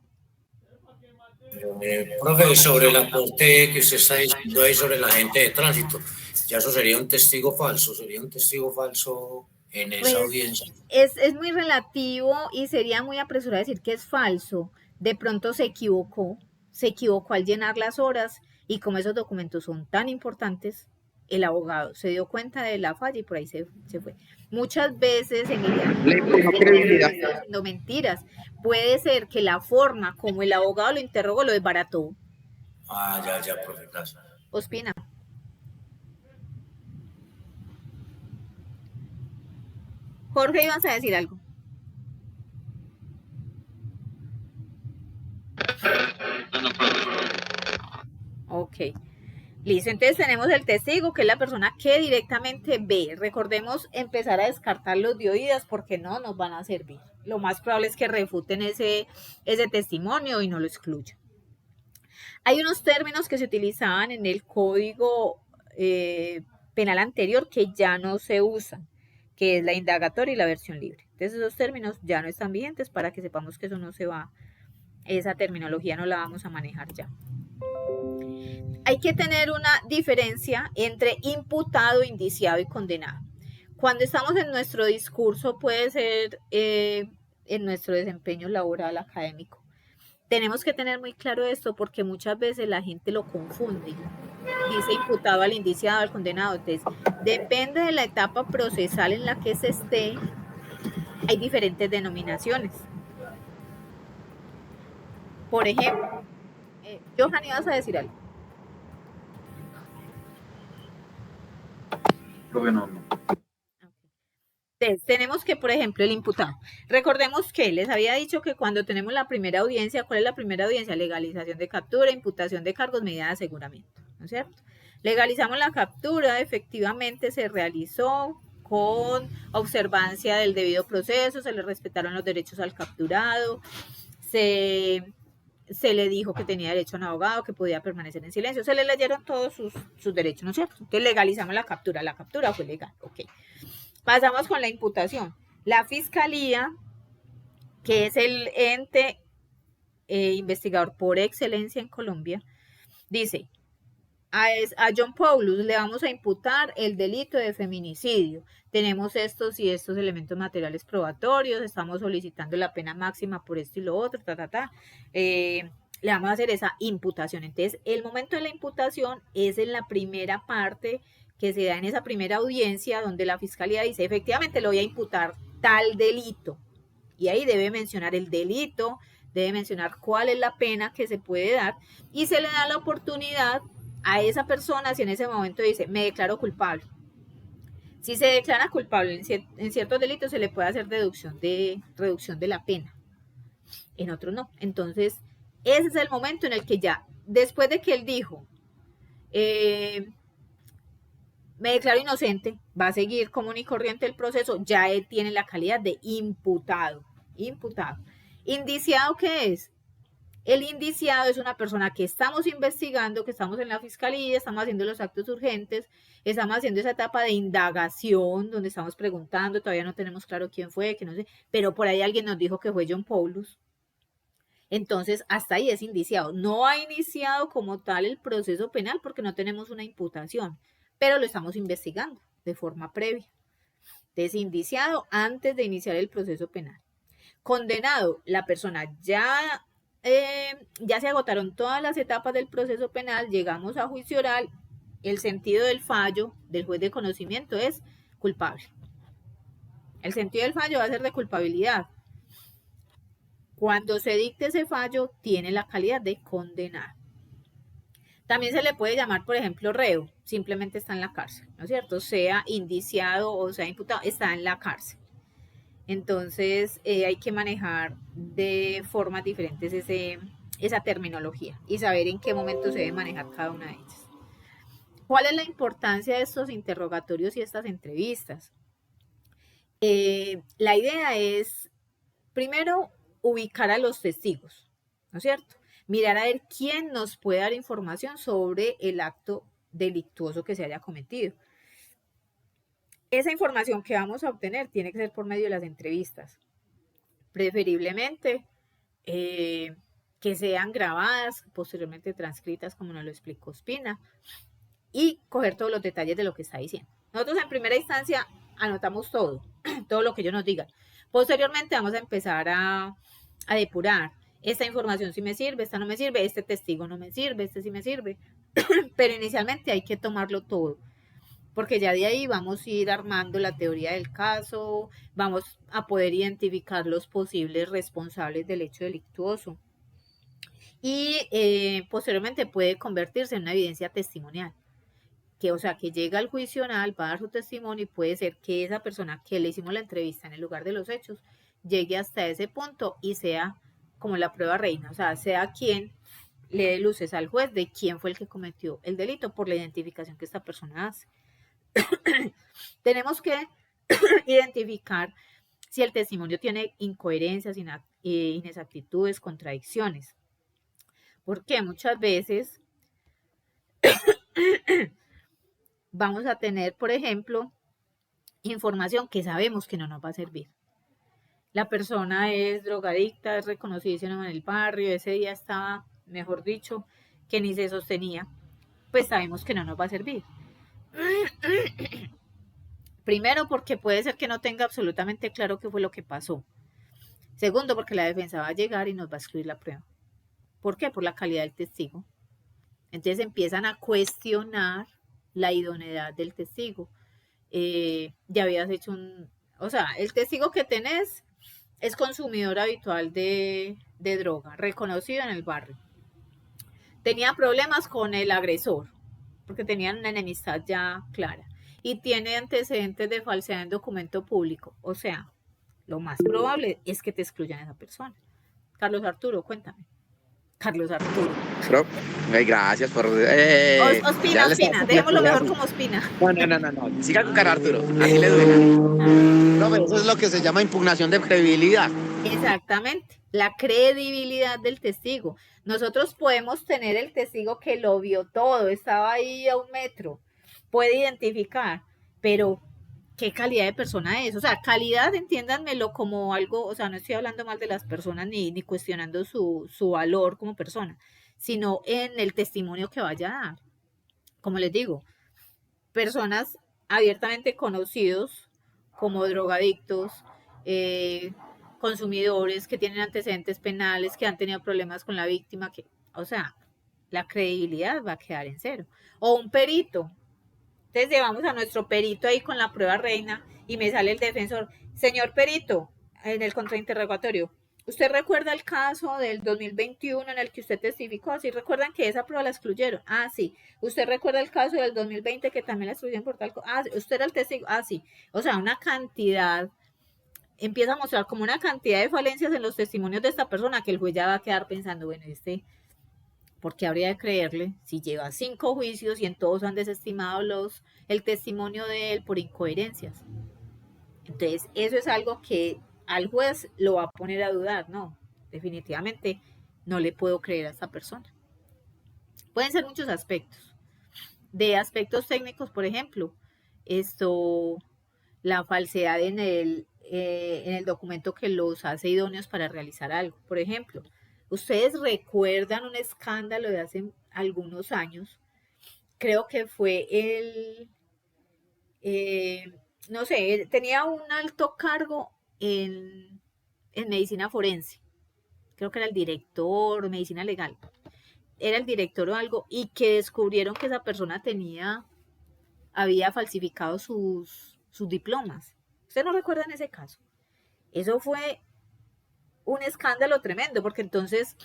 Profe, sobre el aporte que usted está diciendo ahí sobre la gente de tránsito, ya eso sería un testigo falso en esa Pues audiencia. es muy relativo y sería muy apresurado decir que es falso. De pronto se equivocó al llenar las horas y como esos documentos son tan importantes, el abogado se dio cuenta de la falla y por ahí se fue. Muchas veces, Emiliano, Le imprimió credibilidad. estoy diciendo mentiras. Puede ser que la forma como el abogado lo interrogó lo desbarató. Ya, profe, gracias. Ospina. Jorge, ibas a decir algo. Ok. Listo, entonces tenemos el testigo, que es la persona que directamente ve. Recordemos empezar a descartar los de oídas porque no nos van a servir. Lo más probable es que refuten ese testimonio y no lo excluyan. Hay unos términos que se utilizaban en el código penal anterior que ya no se usan, que es la indagatoria y la versión libre. Entonces esos términos ya no están vigentes para que sepamos que eso no se va, esa terminología no la vamos a manejar ya. Hay que tener una diferencia entre imputado, indiciado y condenado. Cuando estamos en nuestro discurso, puede ser en nuestro desempeño laboral, académico. Tenemos que tener muy claro esto porque muchas veces la gente lo confunde. Dice imputado al indiciado, al condenado. Entonces, depende de la etapa procesal en la que se esté, hay diferentes denominaciones. Por ejemplo, Johan, ¿ibas a decir algo? No. Entonces, tenemos que, por ejemplo, el imputado. Recordemos que les había dicho que cuando tenemos la primera audiencia, ¿cuál es la primera audiencia? Legalización de captura, imputación de cargos, medida de aseguramiento, ¿no es cierto? Legalizamos la captura, efectivamente se realizó con observancia del debido proceso, se le respetaron los derechos al capturado, se le dijo que tenía derecho a un abogado, que podía permanecer en silencio, se le leyeron todos sus derechos, ¿no es cierto? Entonces legalizamos la captura fue legal, ok. Pasamos con la imputación. La fiscalía, que es el ente investigador por excelencia en Colombia, dice, a John Paulus le vamos a imputar el delito de feminicidio. Tenemos estos y estos elementos materiales probatorios, estamos solicitando la pena máxima por esto y lo otro, le vamos a hacer esa imputación. Entonces, el momento de la imputación es en la primera parte que se da en esa primera audiencia donde la fiscalía dice, efectivamente le voy a imputar tal delito. Y ahí debe mencionar el delito, debe mencionar cuál es la pena que se puede dar y se le da la oportunidad a esa persona si en ese momento dice, me declaro culpable. Si se declara culpable en ciertos delitos se le puede hacer reducción de la pena, en otros no. Entonces, ese es el momento en el que ya, después de que él dijo, me declaro inocente, va a seguir común y corriente el proceso, ya él tiene la calidad de imputado. ¿Indiciado qué es? El indiciado es una persona que estamos investigando, que estamos en la fiscalía, estamos haciendo los actos urgentes, estamos haciendo esa etapa de indagación donde estamos preguntando, todavía no tenemos claro quién fue, que no sé, pero por ahí alguien nos dijo que fue John Paulus. Entonces, hasta ahí es indiciado. No ha iniciado como tal el proceso penal porque no tenemos una imputación, pero lo estamos investigando de forma previa. Entonces, indiciado antes de iniciar el proceso penal. Condenado, la persona ya se agotaron todas las etapas del proceso penal, llegamos a juicio oral, el sentido del fallo del juez de conocimiento es culpable. El sentido del fallo va a ser de culpabilidad. Cuando se dicte ese fallo, tiene la calidad de condenado. También se le puede llamar, por ejemplo, reo, simplemente está en la cárcel, ¿no es cierto? Sea indiciado o sea imputado, está en la cárcel. Entonces hay que manejar de formas diferentes esa terminología y saber en qué momento se debe manejar cada una de ellas. ¿Cuál es la importancia de estos interrogatorios y estas entrevistas? La idea es, primero, ubicar a los testigos, ¿no es cierto? Mirar a ver quién nos puede dar información sobre el acto delictuoso que se haya cometido. Esa información que vamos a obtener tiene que ser por medio de las entrevistas. Preferiblemente que sean grabadas, posteriormente transcritas, como nos lo explicó Ospina, y coger todos los detalles de lo que está diciendo. Nosotros en primera instancia anotamos todo, todo lo que ellos nos digan. Posteriormente vamos a empezar a depurar. Esta información sí me sirve, esta no me sirve, este testigo no me sirve, este sí me sirve. Pero inicialmente hay que tomarlo todo, porque ya de ahí vamos a ir armando la teoría del caso, vamos a poder identificar los posibles responsables del hecho delictuoso. Y posteriormente puede convertirse en una evidencia testimonial. O sea, que llega al juicio oral, va a dar su testimonio y puede ser que esa persona que le hicimos la entrevista en el lugar de los hechos llegue hasta ese punto y sea como la prueba reina, o sea, sea quien le dé luces al juez de quién fue el que cometió el delito por la identificación que esta persona hace. Tenemos que identificar si el testimonio tiene incoherencias, inexactitudes, contradicciones, porque muchas veces vamos a tener, por ejemplo, información que sabemos que no nos va a servir. La persona es drogadicta, es reconocidísima en el barrio, ese día estaba, mejor dicho, que ni se sostenía, pues sabemos que no nos va a servir. Primero, porque puede ser que no tenga absolutamente claro qué fue lo que pasó. Segundo, porque la defensa va a llegar y nos va a excluir la prueba. ¿Por qué? Por la calidad del testigo. Entonces empiezan a cuestionar la idoneidad del testigo. Ya habías hecho o sea, el testigo que tenés es consumidor habitual de droga, reconocido en el barrio. Tenía problemas con el agresor, porque tenían una enemistad ya clara. Y tiene antecedentes de falsedad en documento público. O sea, lo más probable es que te excluyan a esa persona. Carlos Arturo, cuéntame. Carlos Arturo. Gracias por... Ospina, dejémoslo mejor como Ospina. No. Siga con Carlos Arturo, así le duele. No, pero eso es lo que se llama impugnación de credibilidad. Exactamente, la credibilidad del testigo. Nosotros podemos tener el testigo que lo vio todo, estaba ahí a 1 metro, puede identificar, pero ¿qué calidad de persona es? O sea, calidad, entiéndanmelo como algo, o sea, no estoy hablando mal de las personas ni cuestionando su valor como persona, sino en el testimonio que vaya a dar. Como les digo, personas abiertamente conocidos como drogadictos, consumidores que tienen antecedentes penales, que han tenido problemas con la víctima, o sea, la credibilidad va a quedar en cero. O un perito. Entonces llevamos a nuestro perito ahí con la prueba reina y me sale el defensor, señor perito, en el contrainterrogatorio, ¿usted recuerda el caso del 2021 en el que usted testificó? ¿Sí recuerdan que esa prueba la excluyeron? Ah, sí. ¿Usted recuerda el caso del 2020 que también la excluyeron por tal cosa? Ah, ¿usted era el testigo? Ah, sí. O sea, una cantidad, empieza a mostrar como una cantidad de falencias en los testimonios de esta persona que el juez ya va a quedar pensando, bueno, ¿por qué habría de creerle si lleva 5 juicios y en todos han desestimado el testimonio de él por incoherencias? Entonces, eso es algo que al juez lo va a poner a dudar, no, definitivamente no le puedo creer a esta persona. Pueden ser muchos aspectos. De aspectos técnicos, por ejemplo, la falsedad en el documento que los hace idóneos para realizar algo. Por ejemplo, ustedes recuerdan un escándalo de hace algunos años, creo que fue no sé, tenía un alto cargo en medicina forense, creo que era el director, medicina legal, era el director o algo, y que descubrieron que esa persona había falsificado sus diplomas. ¿Ustedes no recuerdan ese caso? Eso fue un escándalo tremendo, porque entonces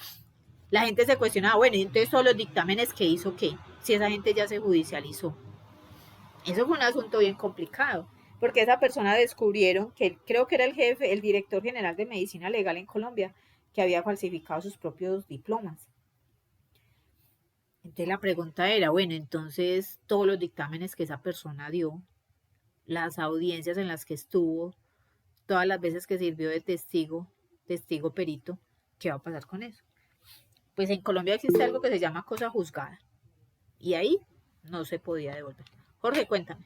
la gente se cuestionaba, bueno, y entonces todos los dictámenes que hizo, ¿qué? Si esa gente ya se judicializó. Eso fue un asunto bien complicado, porque esa persona descubrieron que creo que era el director general de medicina legal en Colombia, que había falsificado sus propios diplomas. Entonces la pregunta era, bueno, entonces todos los dictámenes que esa persona dio, las audiencias en las que estuvo, todas las veces que sirvió de testigo perito, ¿qué va a pasar con eso? Pues en Colombia existe algo que se llama cosa juzgada, y ahí no se podía devolver. Jorge, cuéntame.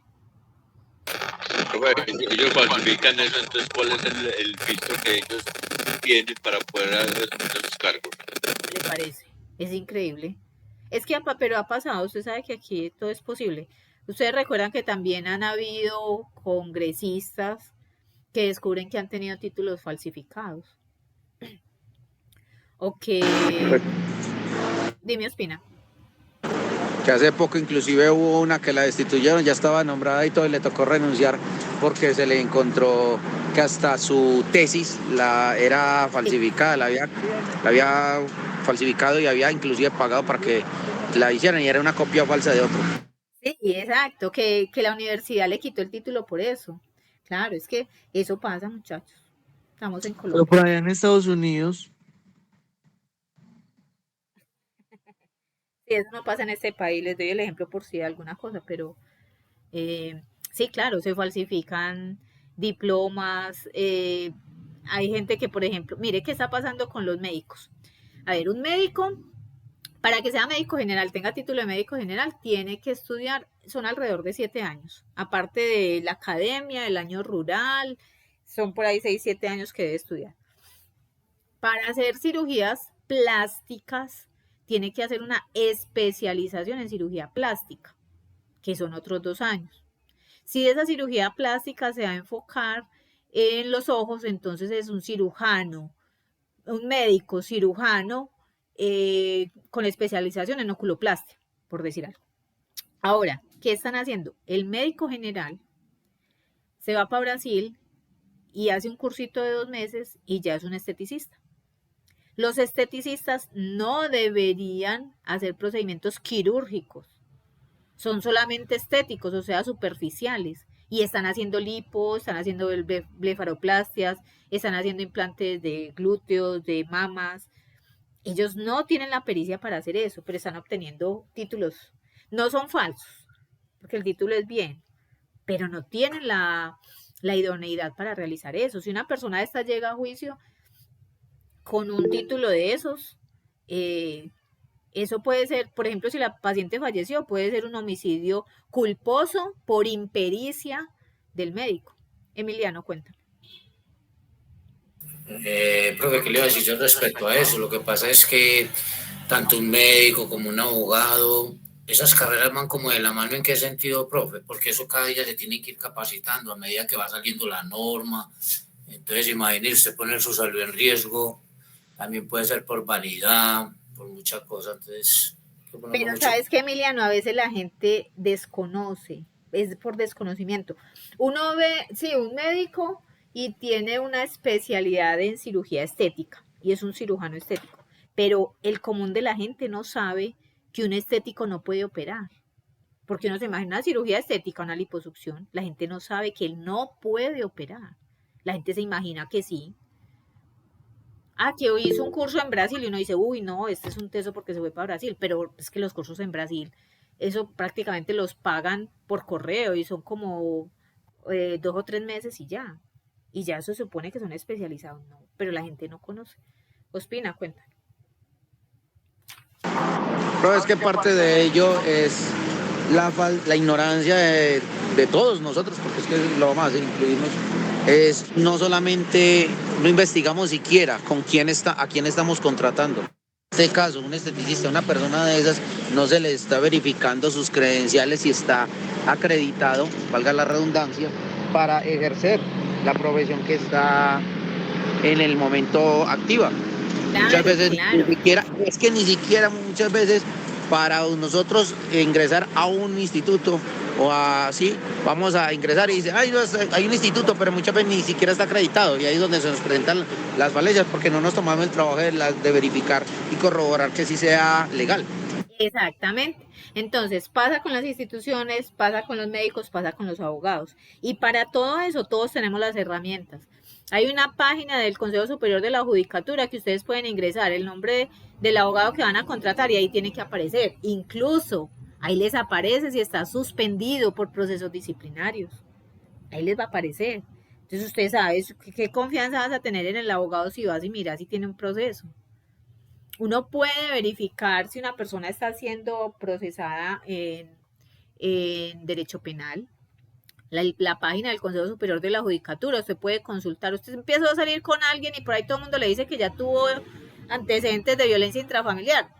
Bueno, ellos falsifican eso, entonces ¿cuál es el visto que ellos tienen para poder asumir sus cargos? ¿Le parece? Es increíble. Es que, pero ha pasado, usted sabe que aquí todo es posible. Ustedes recuerdan que también han habido congresistas que descubren que han tenido títulos falsificados. O que... Dime, Ospina. Que hace poco inclusive hubo una que la destituyeron, ya estaba nombrada y todo, y le tocó renunciar porque se le encontró que hasta su tesis era falsificada, la había falsificado y había inclusive pagado para que la hicieran y era una copia falsa de otro. Sí, exacto, que la universidad le quitó el título por eso. Claro, es que eso pasa, muchachos. Estamos en Pero Colombia. por allá en Estados Unidos, Sí, eso no pasa en este país, les doy el ejemplo por si hay alguna cosa, pero sí, claro, se falsifican diplomas. Hay gente que, por ejemplo, mire qué está pasando con los médicos. A ver, un médico, para que sea médico general, tenga título de médico general, tiene que estudiar, son alrededor de 7 años. Aparte de la academia, del año rural, son por ahí 6, 7 años que debe estudiar. Para hacer cirugías plásticas, tiene que hacer una especialización en cirugía plástica, que son otros 2 años. Si esa cirugía plástica se va a enfocar en los ojos, entonces es un cirujano, un médico cirujano con especialización en oculoplastia, por decir algo. Ahora, ¿qué están haciendo? El médico general se va para Brasil y hace un cursito de 2 meses y ya es un esteticista. Los esteticistas no deberían hacer procedimientos quirúrgicos, son solamente estéticos, o sea, superficiales, y están haciendo lipo, están haciendo blefaroplastias, están haciendo implantes de glúteos, de mamas. Ellos no tienen la pericia para hacer eso, pero están obteniendo títulos. No son falsos, porque el título es bien, pero no tienen la idoneidad para realizar eso. Si una persona de esta llega a juicio con un título de esos, eso puede ser, por ejemplo, si la paciente falleció, puede ser un homicidio culposo por impericia del médico. Emiliano, cuéntame. Profe, ¿qué le iba a decir yo respecto a eso? Lo que pasa es que tanto un médico como un abogado, esas carreras van como de la mano. ¿En qué sentido, profe? Porque eso cada día se tiene que ir capacitando a medida que va saliendo la norma. Entonces, imagínese usted poner su salud en riesgo, también puede ser por vanidad, por muchas cosas. Entonces, pero sabes que, Emiliano, a veces la gente desconoce, es por desconocimiento. Uno ve, sí, un médico y tiene una especialidad en cirugía estética y es un cirujano estético, pero el común de la gente no sabe que un estético no puede operar, porque uno se imagina una cirugía estética, una liposucción, la gente no sabe que él no puede operar, la gente se imagina que sí. Que hoy hizo un curso en Brasil y uno dice, uy, no, este es un teso porque se fue para Brasil, pero es que los cursos en Brasil, eso prácticamente los pagan por correo y son como 2 o 3 meses y ya se supone que son especializados, no, pero la gente no conoce. Ospina, cuenta. Pero es que parte de ello es la ignorancia de todos nosotros, porque es que lo vamos a hacer incluirnos. Es no solamente, no investigamos siquiera a quién estamos contratando. En este caso, un esteticista, una persona de esas, no se le está verificando sus credenciales si está acreditado, valga la redundancia, para ejercer la profesión que está en el momento activa. Claro, muchas veces ni siquiera muchas veces para nosotros ingresar a un instituto o así, vamos a ingresar y dice, hay un instituto, pero muchas veces ni siquiera está acreditado, y ahí es donde se nos presentan las falencias, porque no nos tomamos el trabajo de verificar y corroborar que sí sea legal. Exactamente. Entonces, pasa con las instituciones, pasa con los médicos, pasa con los abogados. Y para todo eso, todos tenemos las herramientas. Hay una página del Consejo Superior de la Judicatura que ustedes pueden ingresar el nombre del abogado que van a contratar y ahí tiene que aparecer. Incluso ahí les aparece si está suspendido por procesos disciplinarios. Ahí les va a aparecer. Entonces usted sabe qué confianza vas a tener en el abogado si vas y miras si tiene un proceso. Uno puede verificar si una persona está siendo procesada en derecho penal. La página del Consejo Superior de la Judicatura, usted puede consultar. Usted empieza a salir con alguien y por ahí todo el mundo le dice que ya tuvo antecedentes de violencia intrafamiliar.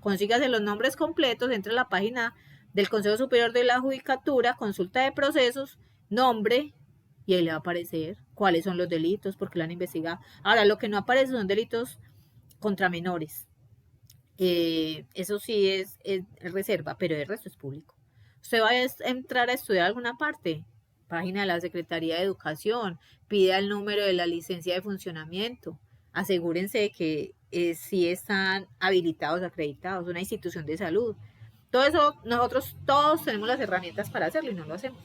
Consígase los nombres completos, entre a la página del Consejo Superior de la Judicatura, consulta de procesos, nombre, y ahí le va a aparecer cuáles son los delitos, porque lo han investigado. Ahora, lo que no aparece son delitos contra menores. Eso sí es reserva, pero el resto es público. Usted va a entrar a estudiar alguna parte, página de la Secretaría de Educación, pida el número de la licencia de funcionamiento, asegúrense de que sí están habilitados, acreditados, una institución de salud. Todo eso, nosotros todos tenemos las herramientas para hacerlo y no lo hacemos.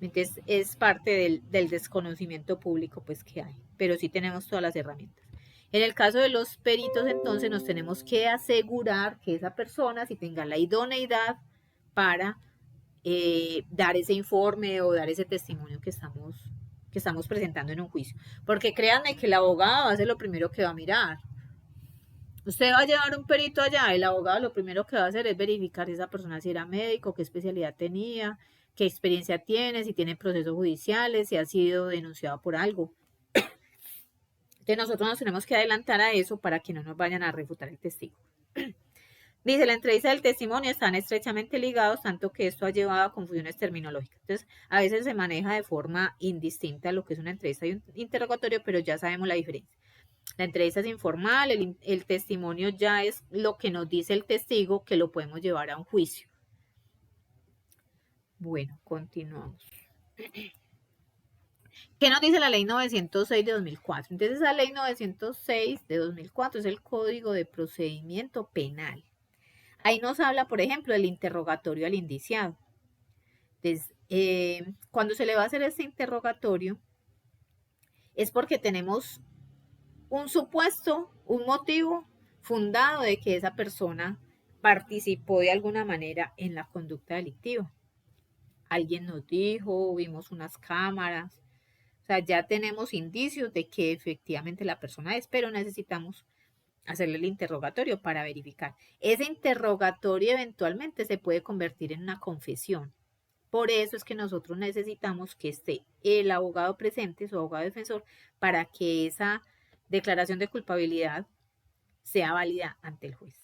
Entonces, es parte del desconocimiento público pues que hay, pero sí tenemos todas las herramientas. En el caso de los peritos, entonces, nos tenemos que asegurar que esa persona sí tenga la idoneidad para dar ese informe o dar ese testimonio que estamos presentando en un juicio. Porque créanme que el abogado va a ser lo primero que va a mirar. Usted va a llevar un perito allá, el abogado lo primero que va a hacer es verificar si esa persona si era médico, qué especialidad tenía, qué experiencia tiene, si tiene procesos judiciales, si ha sido denunciado por algo. Entonces nosotros nos tenemos que adelantar a eso para que no nos vayan a refutar el testigo. Dice, la entrevista del testimonio están estrechamente ligados, tanto que esto ha llevado a confusiones terminológicas. Entonces, a veces se maneja de forma indistinta lo que es una entrevista y un interrogatorio, pero ya sabemos la diferencia. La entrevista es informal, el testimonio ya es lo que nos dice el testigo, que lo podemos llevar a un juicio. Bueno, continuamos. ¿Qué nos dice la ley 906 de 2004? Entonces, esa ley 906 de 2004 es el Código de Procedimiento Penal. Ahí nos habla, por ejemplo, del interrogatorio al indiciado. Entonces, cuando se le va a hacer este interrogatorio, es porque tenemos un supuesto, un motivo fundado de que esa persona participó de alguna manera en la conducta delictiva. Alguien nos dijo, vimos unas cámaras, o sea, ya tenemos indicios de que efectivamente la persona es, pero necesitamos hacerle el interrogatorio para verificar. Ese interrogatorio eventualmente se puede convertir en una confesión. Por eso es que nosotros necesitamos que esté el abogado presente, su abogado defensor, para que esa declaración de culpabilidad sea válida ante el juez.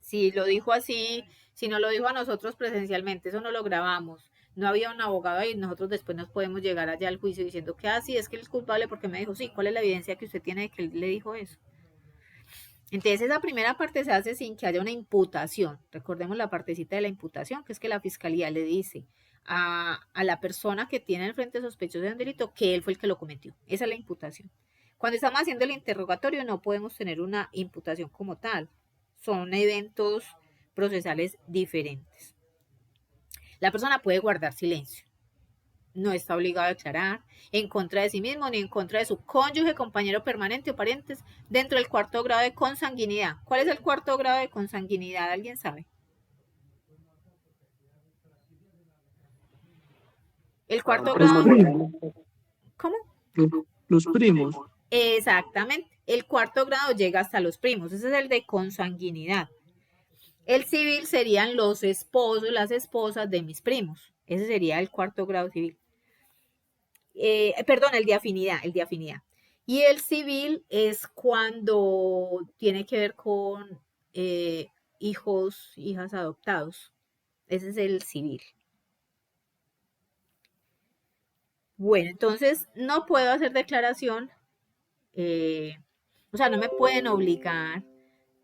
Si lo dijo así, si no lo dijo a nosotros presencialmente, eso no lo grabamos, no había un abogado ahí, nosotros después nos podemos llegar allá al juicio diciendo que sí, es que él es culpable porque me dijo, sí, ¿cuál es la evidencia que usted tiene de que él le dijo eso? Entonces esa primera parte se hace sin que haya una imputación. Recordemos la partecita de la imputación, que es que la fiscalía le dice a la persona que tiene al frente sospechoso de un delito que él fue el que lo cometió. Esa es la imputación. Cuando estamos haciendo el interrogatorio no podemos tener una imputación como tal. Son eventos procesales diferentes. La persona puede guardar silencio. No está obligado a declarar en contra de sí mismo ni en contra de su cónyuge, compañero permanente o parientes dentro del cuarto grado de consanguinidad. ¿Cuál es el cuarto grado de consanguinidad? ¿Alguien sabe? El cuarto grado. ¿Cómo? Los primos. Exactamente. El cuarto grado llega hasta los primos. Ese es el de consanguinidad. El civil serían los esposos, las esposas de mis primos. Ese sería el cuarto grado civil. Perdón, el de afinidad, Y el civil es cuando tiene que ver con hijos, hijas adoptados. Ese es el civil. Bueno, entonces no puedo hacer declaración, o sea, no me pueden obligar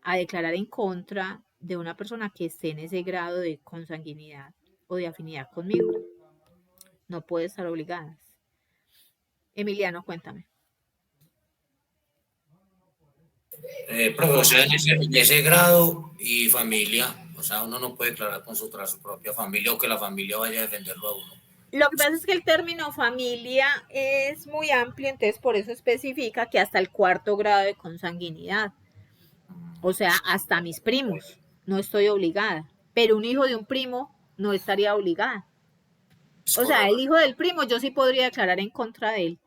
a declarar en contra de una persona que esté en ese grado de consanguinidad o de afinidad conmigo. No puede estar obligadas. Emiliano, cuéntame. Profe, o sea, en ese grado y familia, o sea, uno no puede declarar contra su propia familia o que la familia vaya a defenderlo a uno. Lo que pasa es que el término familia es muy amplio, entonces por eso especifica que hasta el cuarto grado de consanguinidad. O sea, hasta mis primos, no estoy obligada. Pero un hijo de un primo no estaría obligada. O sea, el hijo del primo yo sí podría declarar en contra de él.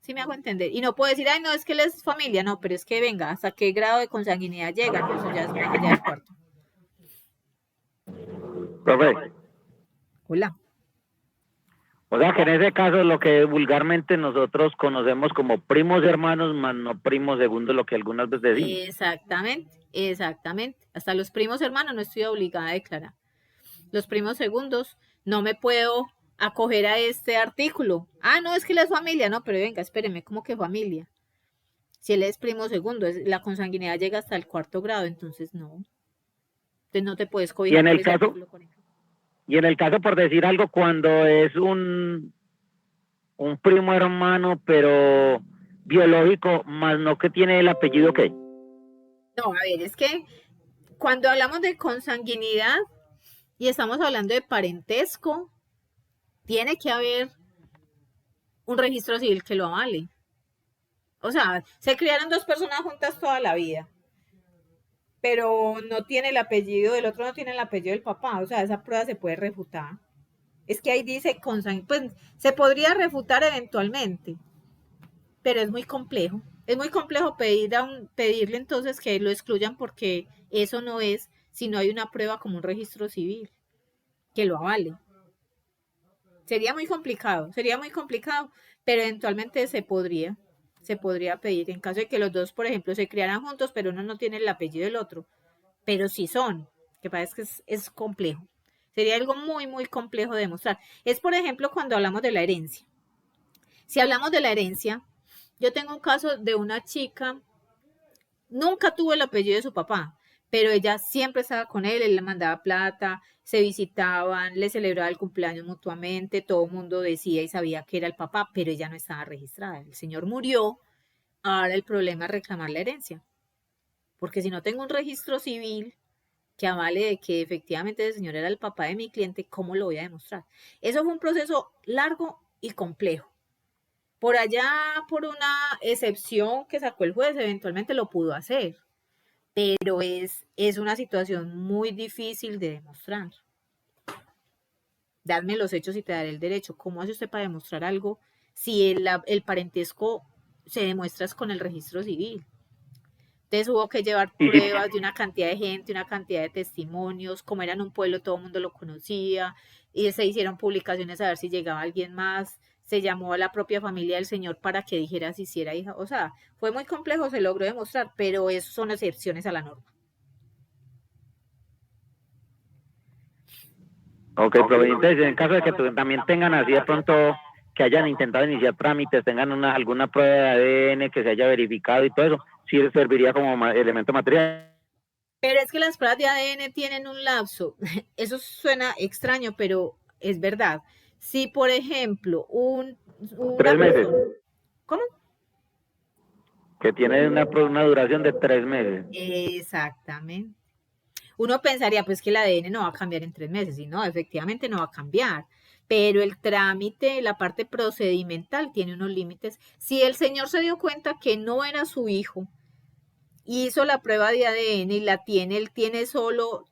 ¿Sí me hago entender? Y no puedo decir, ay, no, es que él es familia. No, pero es que venga, ¿hasta qué grado de consanguinidad llega? Eso ya es más allá del cuarto. Profe. Hola. O sea que en ese caso lo que vulgarmente nosotros conocemos como primos hermanos, más no primos segundos, lo que algunas veces decimos. Exactamente, exactamente. Hasta los primos hermanos no estoy obligada a declarar. Los primos segundos no me puedo acoger a este artículo. Ah, no, es que él es familia. No, pero venga, espéreme, ¿cómo que familia? Si él es primo segundo, la consanguinidad llega hasta el 4º grado, entonces no. Entonces no te puedes Y cobijar en por el ese caso, artículo, por ejemplo. y en el caso por decir algo, cuando es un primo hermano, pero biológico, más no que tiene el apellido que. No, a ver, es que cuando hablamos de consanguinidad y estamos hablando de parentesco, tiene que haber un registro civil que lo avale. O sea, se criaron dos personas juntas toda la vida, pero no tiene el apellido del otro, no tiene el apellido del papá. O sea, esa prueba se puede refutar. Es que ahí dice consanguinidad, pues se podría refutar eventualmente, pero es muy complejo. Es muy complejo pedirle entonces que lo excluyan porque eso no es, si no hay una prueba como un registro civil que lo avale. Sería muy complicado, pero eventualmente se podría pedir en caso de que los dos, por ejemplo, se criaran juntos, pero uno no tiene el apellido del otro, pero sí son, que parece que es complejo. Sería algo muy, muy complejo de demostrar. Es, por ejemplo, cuando hablamos de la herencia. Si hablamos de la herencia, yo tengo un caso de una chica, nunca tuvo el apellido de su papá, pero ella siempre estaba con él le mandaba plata, se visitaban, le celebraba el cumpleaños mutuamente, todo el mundo decía y sabía que era el papá, pero ella no estaba registrada. El señor murió, ahora el problema es reclamar la herencia, porque si no tengo un registro civil que avale de que efectivamente ese señor era el papá de mi cliente, ¿cómo lo voy a demostrar? Eso fue un proceso largo y complejo. Por allá, por una excepción que sacó el juez, eventualmente lo pudo hacer, pero es una situación muy difícil de demostrar. Dadme los hechos y te daré el derecho. ¿Cómo hace usted para demostrar algo si el parentesco se demuestra con el registro civil? Entonces hubo que llevar pruebas de una cantidad de gente, una cantidad de testimonios, como era en un pueblo todo el mundo lo conocía, y se hicieron publicaciones a ver si llegaba alguien más, se llamó a la propia familia del señor para que dijera si sí era hija, o sea, fue muy complejo, se logró demostrar, pero eso son excepciones a la norma. Ok, pero entonces en caso de que también tengan así de pronto que hayan intentado iniciar trámites, tengan alguna prueba de ADN que se haya verificado y todo eso, sí serviría como elemento material. Pero es que las pruebas de ADN tienen un lapso. Eso suena extraño, pero es verdad. Si, por ejemplo, 3 meses. ¿Cómo? Que tiene una duración de 3 meses. Exactamente. Uno pensaría, pues, que el ADN no va a cambiar en 3 meses, y no, efectivamente no va a cambiar. Pero el trámite, la parte procedimental, tiene unos límites. Si el señor se dio cuenta que no era su hijo, hizo la prueba de ADN y la tiene, él tiene solo,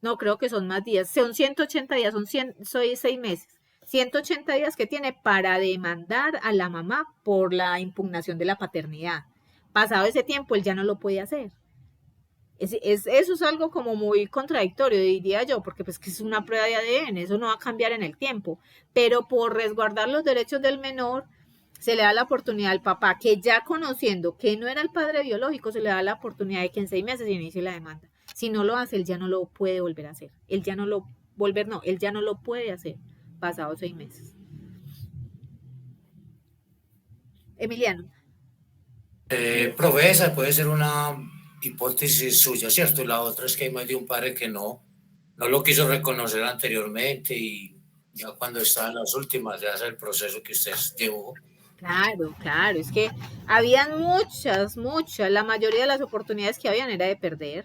no creo que son más días, son 180 días, son 6 meses, 180 días que tiene para demandar a la mamá por la impugnación de la paternidad. Pasado ese tiempo, él ya no lo puede hacer. Eso es algo como muy contradictorio, diría yo, porque pues que es una prueba de ADN, eso no va a cambiar en el tiempo, pero por resguardar los derechos del menor, se le da la oportunidad al papá, que ya conociendo que no era el padre biológico, se le da la oportunidad de que en 6 meses inicie la demanda. Si no lo hace, él ya no lo puede volver a hacer. Él ya no lo puede hacer pasados 6 meses. Emiliano. Profe, esa puede ser una hipótesis suya, ¿cierto? Y la otra es que hay más de un padre que no lo quiso reconocer anteriormente y ya cuando está en las últimas ya hace el proceso que usted llevó. Claro, es que habían muchas, la mayoría de las oportunidades que habían era perder.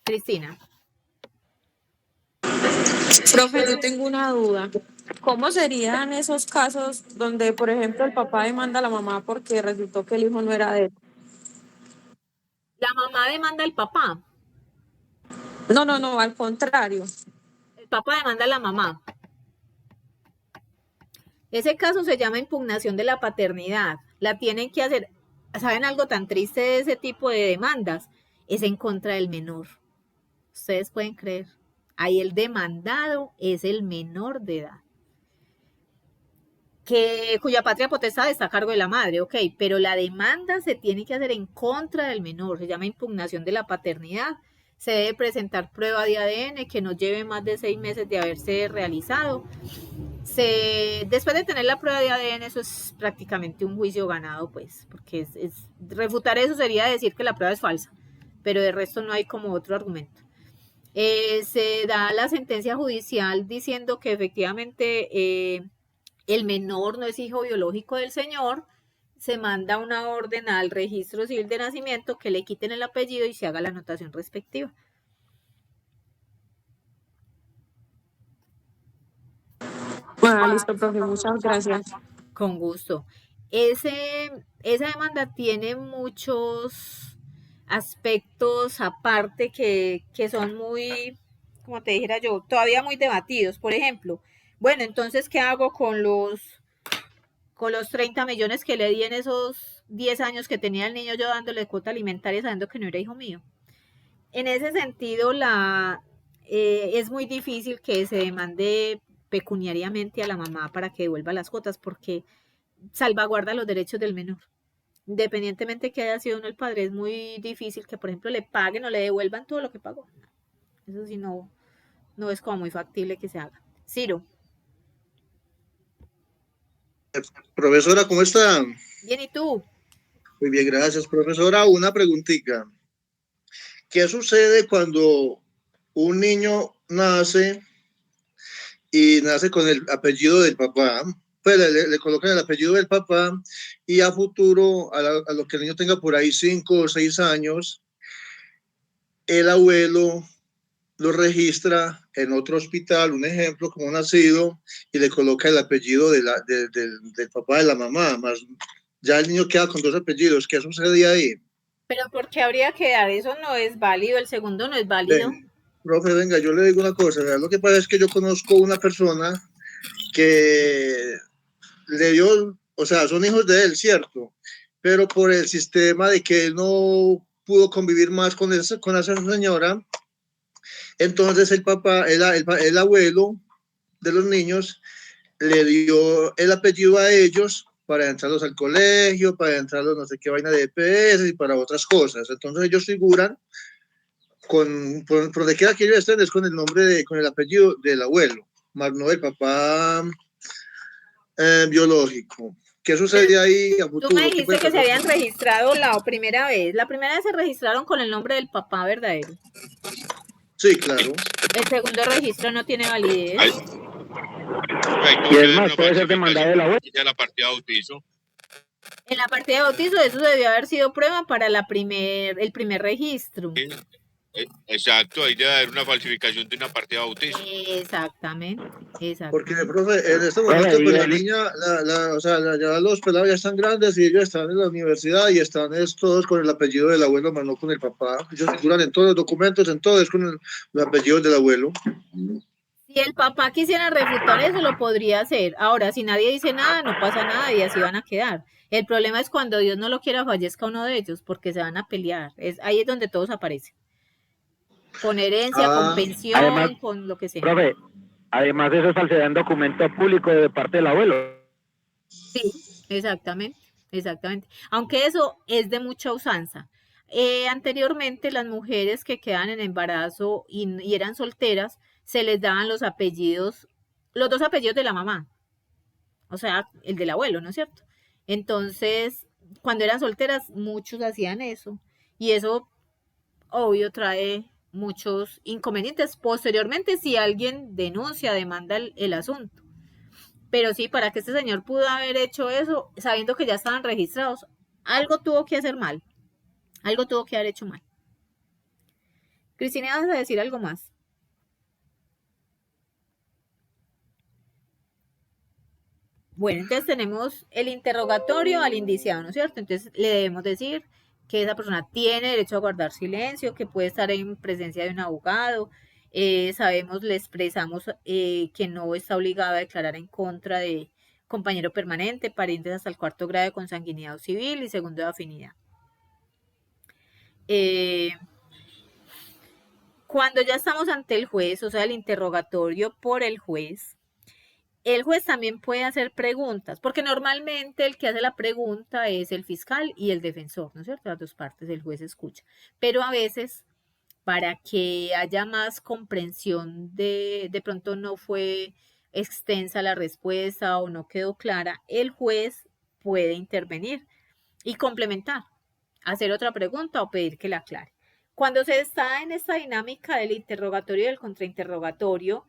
Cristina. Profe, yo tengo una duda. ¿Cómo serían esos casos donde, por ejemplo, el papá demanda a la mamá porque resultó que el hijo no era de él? ¿La mamá demanda al papá? No, al contrario. El papá demanda a la mamá. Ese caso se llama impugnación de la paternidad. La tienen que hacer. ¿Saben algo tan triste de ese tipo de demandas? Es en contra del menor. Ustedes pueden creer. Ahí el demandado es el menor de edad, cuya patria potestad está a cargo de la madre, ok, pero la demanda se tiene que hacer en contra del menor, se llama impugnación de la paternidad. Se debe presentar prueba de ADN que no lleve más de 6 meses de haberse realizado. Después de tener la prueba de ADN, eso es prácticamente un juicio ganado, pues, porque refutar eso sería decir que la prueba es falsa, pero de resto no hay como otro argumento. Se da la sentencia judicial diciendo que efectivamente el menor no es hijo biológico del señor. Se manda una orden al registro civil de nacimiento que le quiten el apellido y se haga la anotación respectiva. Bueno, listo, profe, muchas gracias. Con gusto. Esa demanda tiene muchos aspectos aparte que son muy, como te dijera yo, todavía muy debatidos. Por ejemplo, bueno, entonces, ¿qué hago con los 30 millones que le di en esos 10 años que tenía el niño yo dándole cuota alimentaria sabiendo que no era hijo mío? En ese sentido, es muy difícil que se demande pecuniariamente a la mamá para que devuelva las cuotas porque salvaguarda los derechos del menor. Independientemente que haya sido uno el padre, es muy difícil que, por ejemplo, le paguen o le devuelvan todo lo que pagó. Eso sí no es como muy factible que se haga. Ciro. Profesora, ¿cómo está? Bien, ¿y tú? Muy bien, gracias, profesora. Una preguntita. ¿Qué sucede cuando un niño nace y nace con el apellido del papá? Pues le colocan el apellido del papá y a futuro, a lo que el niño tenga por ahí 5 o 6 años, el abuelo lo registra en otro hospital, un ejemplo, como nacido, y le coloca el apellido del papá de la mamá, más ya el niño queda con 2 apellidos. ¿Qué sucede ahí? Pero ¿por qué habría que dar? Eso no es válido, el segundo no es válido. Profe, venga, yo le digo una cosa, ¿verdad? Lo que pasa es que yo conozco una persona que le dio, o sea, son hijos de él, cierto, pero por el sistema de que él no pudo convivir más con esa señora, entonces el papá, el abuelo de los niños, le dio el apellido a ellos para entrarlos al colegio, para entrarlos no sé qué vaina de EPS y para otras cosas. Entonces ellos figuran por donde quiera que ellos estén, es con el nombre, con el apellido del abuelo, más no del papá biológico. ¿Qué sucede ahí a futuro? Tú me dijiste que se habían registrado la primera vez. La primera vez se registraron con el nombre del papá verdadero. Sí, claro. El segundo registro no tiene validez. Y es más, puede ser demandado de la web. Ya la partida de bautizo. En la partida de bautizo eso debió haber sido prueba para el primer registro. Exacto, ahí debe haber una falsificación de una partida de bautizo. Exactamente. Porque, profe, en este momento, pues la niña, ya los pelados ya están grandes y ellos están en la universidad y están todos con el apellido del abuelo, más no con el papá. Ellos figuran en todos los documentos, en todo es con el apellido del abuelo. Si el papá quisiera refutar eso, lo podría hacer. Ahora, si nadie dice nada, no pasa nada y así van a quedar. El problema es cuando Dios no lo quiera, fallezca uno de ellos, porque se van a pelear. Ahí es donde todos aparecen. Con herencia, con pensión, además, con lo que sea. Profe, además eso es falsedad en documento público de parte del abuelo. Sí, exactamente. Aunque eso es de mucha usanza. Anteriormente las mujeres que quedan en embarazo y eran solteras, se les daban los apellidos, los 2 apellidos de la mamá. O sea, el del abuelo, ¿no es cierto? Entonces, cuando eran solteras, muchos hacían eso. Y eso, obvio, trae muchos inconvenientes. Posteriormente, si alguien denuncia, demanda el asunto. Pero sí, para que este señor pudo haber hecho eso, sabiendo que ya estaban registrados, algo tuvo que hacer mal. Algo tuvo que haber hecho mal. Cristina, ¿vas a decir algo más? Bueno, entonces tenemos el interrogatorio al indiciado, ¿no es cierto? Entonces le debemos decir que esa persona tiene derecho a guardar silencio, que puede estar en presencia de un abogado. Le expresamos que no está obligado a declarar en contra de compañero permanente, parientes hasta el 4º grado de consanguinidad civil y 2º de afinidad. Cuando ya estamos ante el juez, o sea, el interrogatorio por el juez también puede hacer preguntas, porque normalmente el que hace la pregunta es el fiscal y el defensor, ¿no es cierto? Las dos partes, el juez escucha. Pero a veces, para que haya más comprensión de pronto no fue extensa la respuesta o no quedó clara, el juez puede intervenir y complementar, hacer otra pregunta o pedir que la aclare. Cuando se está en esta dinámica del interrogatorio y del contrainterrogatorio,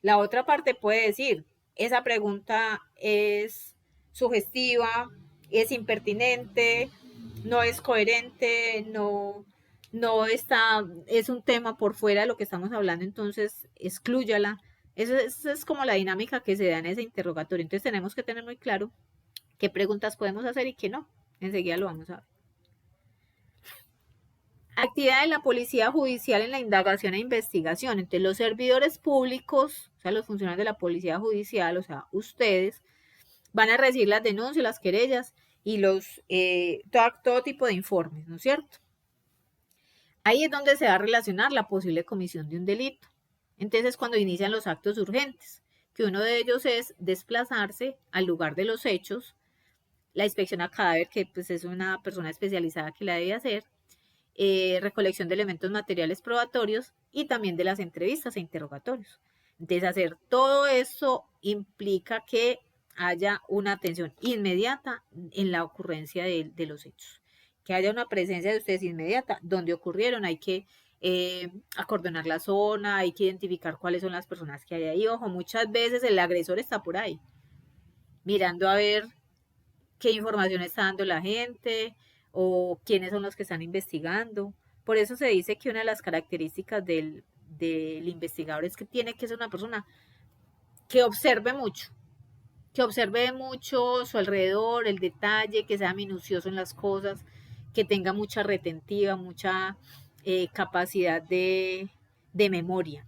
la otra parte puede decir, esa pregunta es sugestiva, es impertinente, no es coherente, no está, es un tema por fuera de lo que estamos hablando, entonces exclúyala. Esa es como la dinámica que se da en ese interrogatorio. Entonces tenemos que tener muy claro qué preguntas podemos hacer y qué no. Enseguida lo vamos a ver. Actividad de la policía judicial en la indagación e investigación. Entonces, los servidores públicos, o sea, los funcionarios de la policía judicial, o sea, ustedes, van a recibir las denuncias, las querellas y todo tipo de informes, ¿no es cierto? Ahí es donde se va a relacionar la posible comisión de un delito. Entonces, cuando inician los actos urgentes, que uno de ellos es desplazarse al lugar de los hechos, la inspección a cadáver, que pues es una persona especializada que la debe hacer, recolección de elementos materiales probatorios y también de las entrevistas e interrogatorios. Entonces, hacer todo eso implica que haya una atención inmediata en la ocurrencia de los hechos, que haya una presencia de ustedes inmediata donde ocurrieron. Hay que acordonar la zona, hay que identificar cuáles son las personas que hay ahí. Ojo, muchas veces el agresor está por ahí, mirando a ver qué información está dando la gente o quiénes son los que están investigando. Por eso se dice que una de las características del investigador es que tiene que ser una persona que observe mucho su alrededor, el detalle, que sea minucioso en las cosas, que tenga mucha retentiva, mucha capacidad de memoria.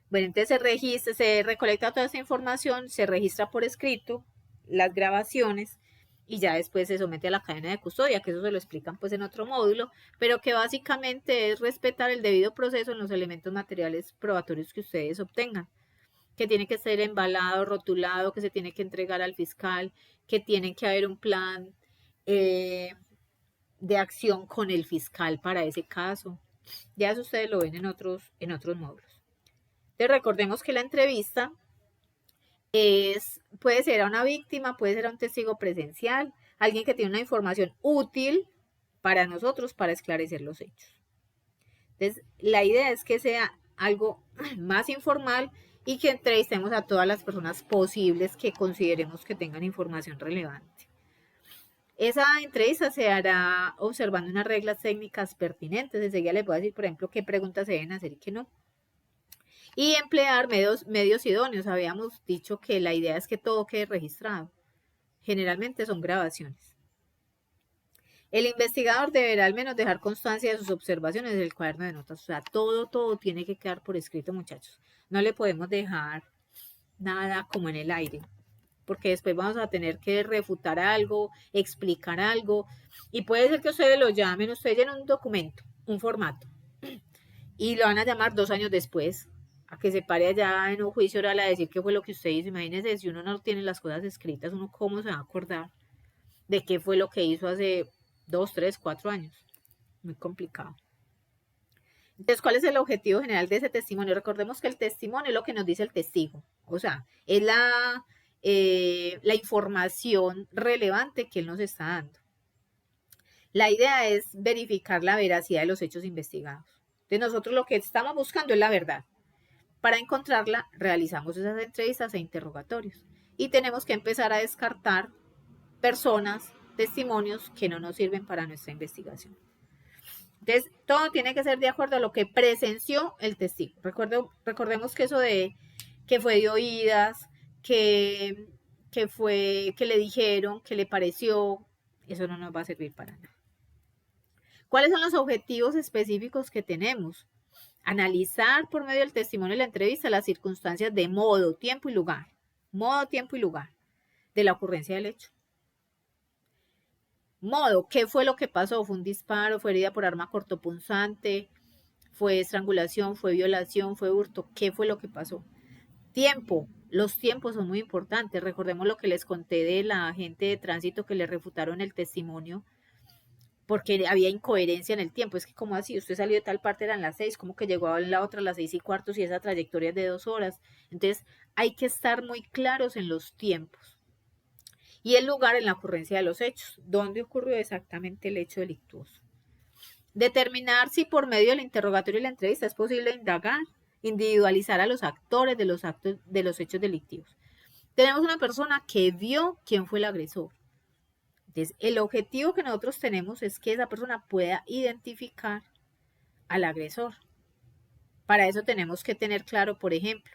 Bueno, entonces se recolecta toda esa información, se registra por escrito las grabaciones y ya después se somete a la cadena de custodia, que eso se lo explican pues en otro módulo, pero que básicamente es respetar el debido proceso en los elementos materiales probatorios que ustedes obtengan, que tiene que ser embalado, rotulado, que se tiene que entregar al fiscal, que tiene que haber un plan de acción con el fiscal para ese caso. Ya eso ustedes lo ven en otros módulos. Entonces recordemos que la entrevista puede ser a una víctima, puede ser a un testigo presencial, alguien que tiene una información útil para nosotros para esclarecer los hechos. Entonces, la idea es que sea algo más informal y que entrevistemos a todas las personas posibles que consideremos que tengan información relevante. Esa entrevista se hará observando unas reglas técnicas pertinentes. Enseguida les voy a decir, por ejemplo, qué preguntas se deben hacer y qué no. Y emplear medios idóneos. Habíamos dicho que la idea es que todo quede registrado. Generalmente son grabaciones. El investigador deberá al menos dejar constancia de sus observaciones en el cuaderno de notas. O sea, todo tiene que quedar por escrito, muchachos. No le podemos dejar nada como en el aire, porque después vamos a tener que refutar algo, explicar algo. Y puede ser que ustedes lo llamen, ustedes llenan un documento, un formato, y lo van a llamar 2 años después, a que se pare allá en un juicio oral a decir qué fue lo que usted hizo. Imagínense, si uno no tiene las cosas escritas, uno cómo se va a acordar de qué fue lo que hizo hace 2, 3, 4 años. Muy complicado. Entonces, ¿cuál es el objetivo general de ese testimonio? Recordemos que el testimonio es lo que nos dice el testigo. O sea, es la información relevante que él nos está dando. La idea es verificar la veracidad de los hechos investigados. Entonces, nosotros lo que estamos buscando es la verdad. Para encontrarla, realizamos esas entrevistas e interrogatorios. Y tenemos que empezar a descartar personas, testimonios que no nos sirven para nuestra investigación. Entonces, todo tiene que ser de acuerdo a lo que presenció el testigo. Recordemos que eso de que fue de oídas, que le dijeron, que le pareció, eso no nos va a servir para nada. ¿Cuáles son los objetivos específicos que tenemos? Analizar por medio del testimonio y la entrevista las circunstancias de modo, tiempo y lugar. Modo, tiempo y lugar de la ocurrencia del hecho. Modo, ¿qué fue lo que pasó? ¿Fue un disparo? ¿Fue herida por arma cortopunzante? ¿Fue estrangulación? ¿Fue violación? ¿Fue hurto? ¿Qué fue lo que pasó? Tiempo. Los tiempos son muy importantes. Recordemos lo que les conté de la agente de tránsito que le refutaron el testimonio porque había incoherencia en el tiempo. Es que como así, usted salió de tal parte, eran las 6, como que llegó a la otra a las 6:15 y esa trayectoria es de 2 horas. Entonces hay que estar muy claros en los tiempos. Y el lugar en la ocurrencia de los hechos. ¿Dónde ocurrió exactamente el hecho delictuoso? Determinar si por medio del interrogatorio y la entrevista es posible indagar, individualizar a los actores de los actos de los hechos delictivos. Tenemos una persona que vio quién fue el agresor. Entonces, el objetivo que nosotros tenemos es que esa persona pueda identificar al agresor. Para eso tenemos que tener claro, por ejemplo,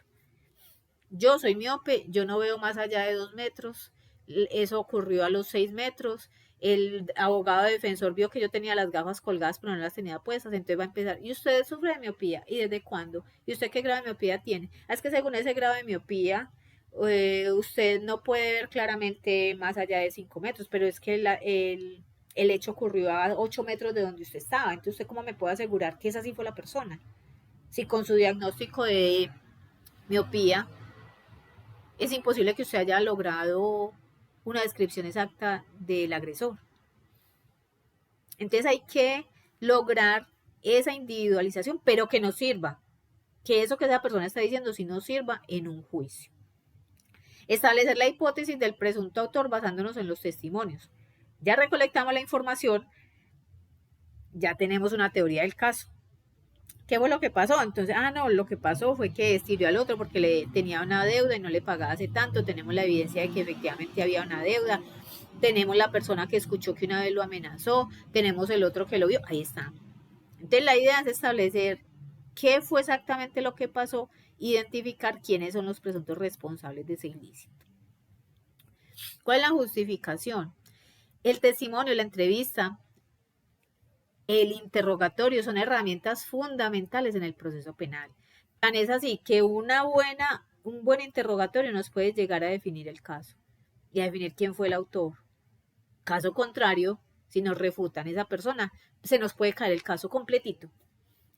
yo soy miope, yo no veo más allá de 2 metros, eso ocurrió a los 6 metros, el abogado defensor vio que yo tenía las gafas colgadas pero no las tenía puestas, entonces va a empezar, ¿y usted sufre de miopía? ¿Y desde cuándo? ¿Y usted qué grado de miopía tiene? Es que según ese grado de miopía, usted no puede ver claramente más allá de 5 metros, pero es que el hecho ocurrió a 8 metros de donde usted estaba, entonces ¿usted cómo me puede asegurar que esa sí fue la persona? Si con su diagnóstico de miopía es imposible que usted haya logrado una descripción exacta del agresor. Entonces hay que lograr esa individualización, pero que nos sirva, que eso que esa persona está diciendo sí nos sirva en un juicio. Establecer la hipótesis del presunto autor basándonos en los testimonios. Ya recolectamos la información, ya tenemos una teoría del caso. ¿Qué fue lo que pasó? Entonces, no, lo que pasó fue que estirió al otro porque le tenía una deuda y no le pagaba hace tanto. Tenemos la evidencia de que efectivamente había una deuda. Tenemos la persona que escuchó que una vez lo amenazó. Tenemos el otro que lo vio. Ahí está. Entonces, la idea es establecer qué fue exactamente lo que pasó, identificar quiénes son los presuntos responsables de ese ilícito. ¿Cuál es la justificación? El testimonio, la entrevista, el interrogatorio son herramientas fundamentales en el proceso penal. Tan es así que un buen interrogatorio nos puede llegar a definir el caso y a definir quién fue el autor. Caso contrario, si nos refutan esa persona, se nos puede caer el caso completito.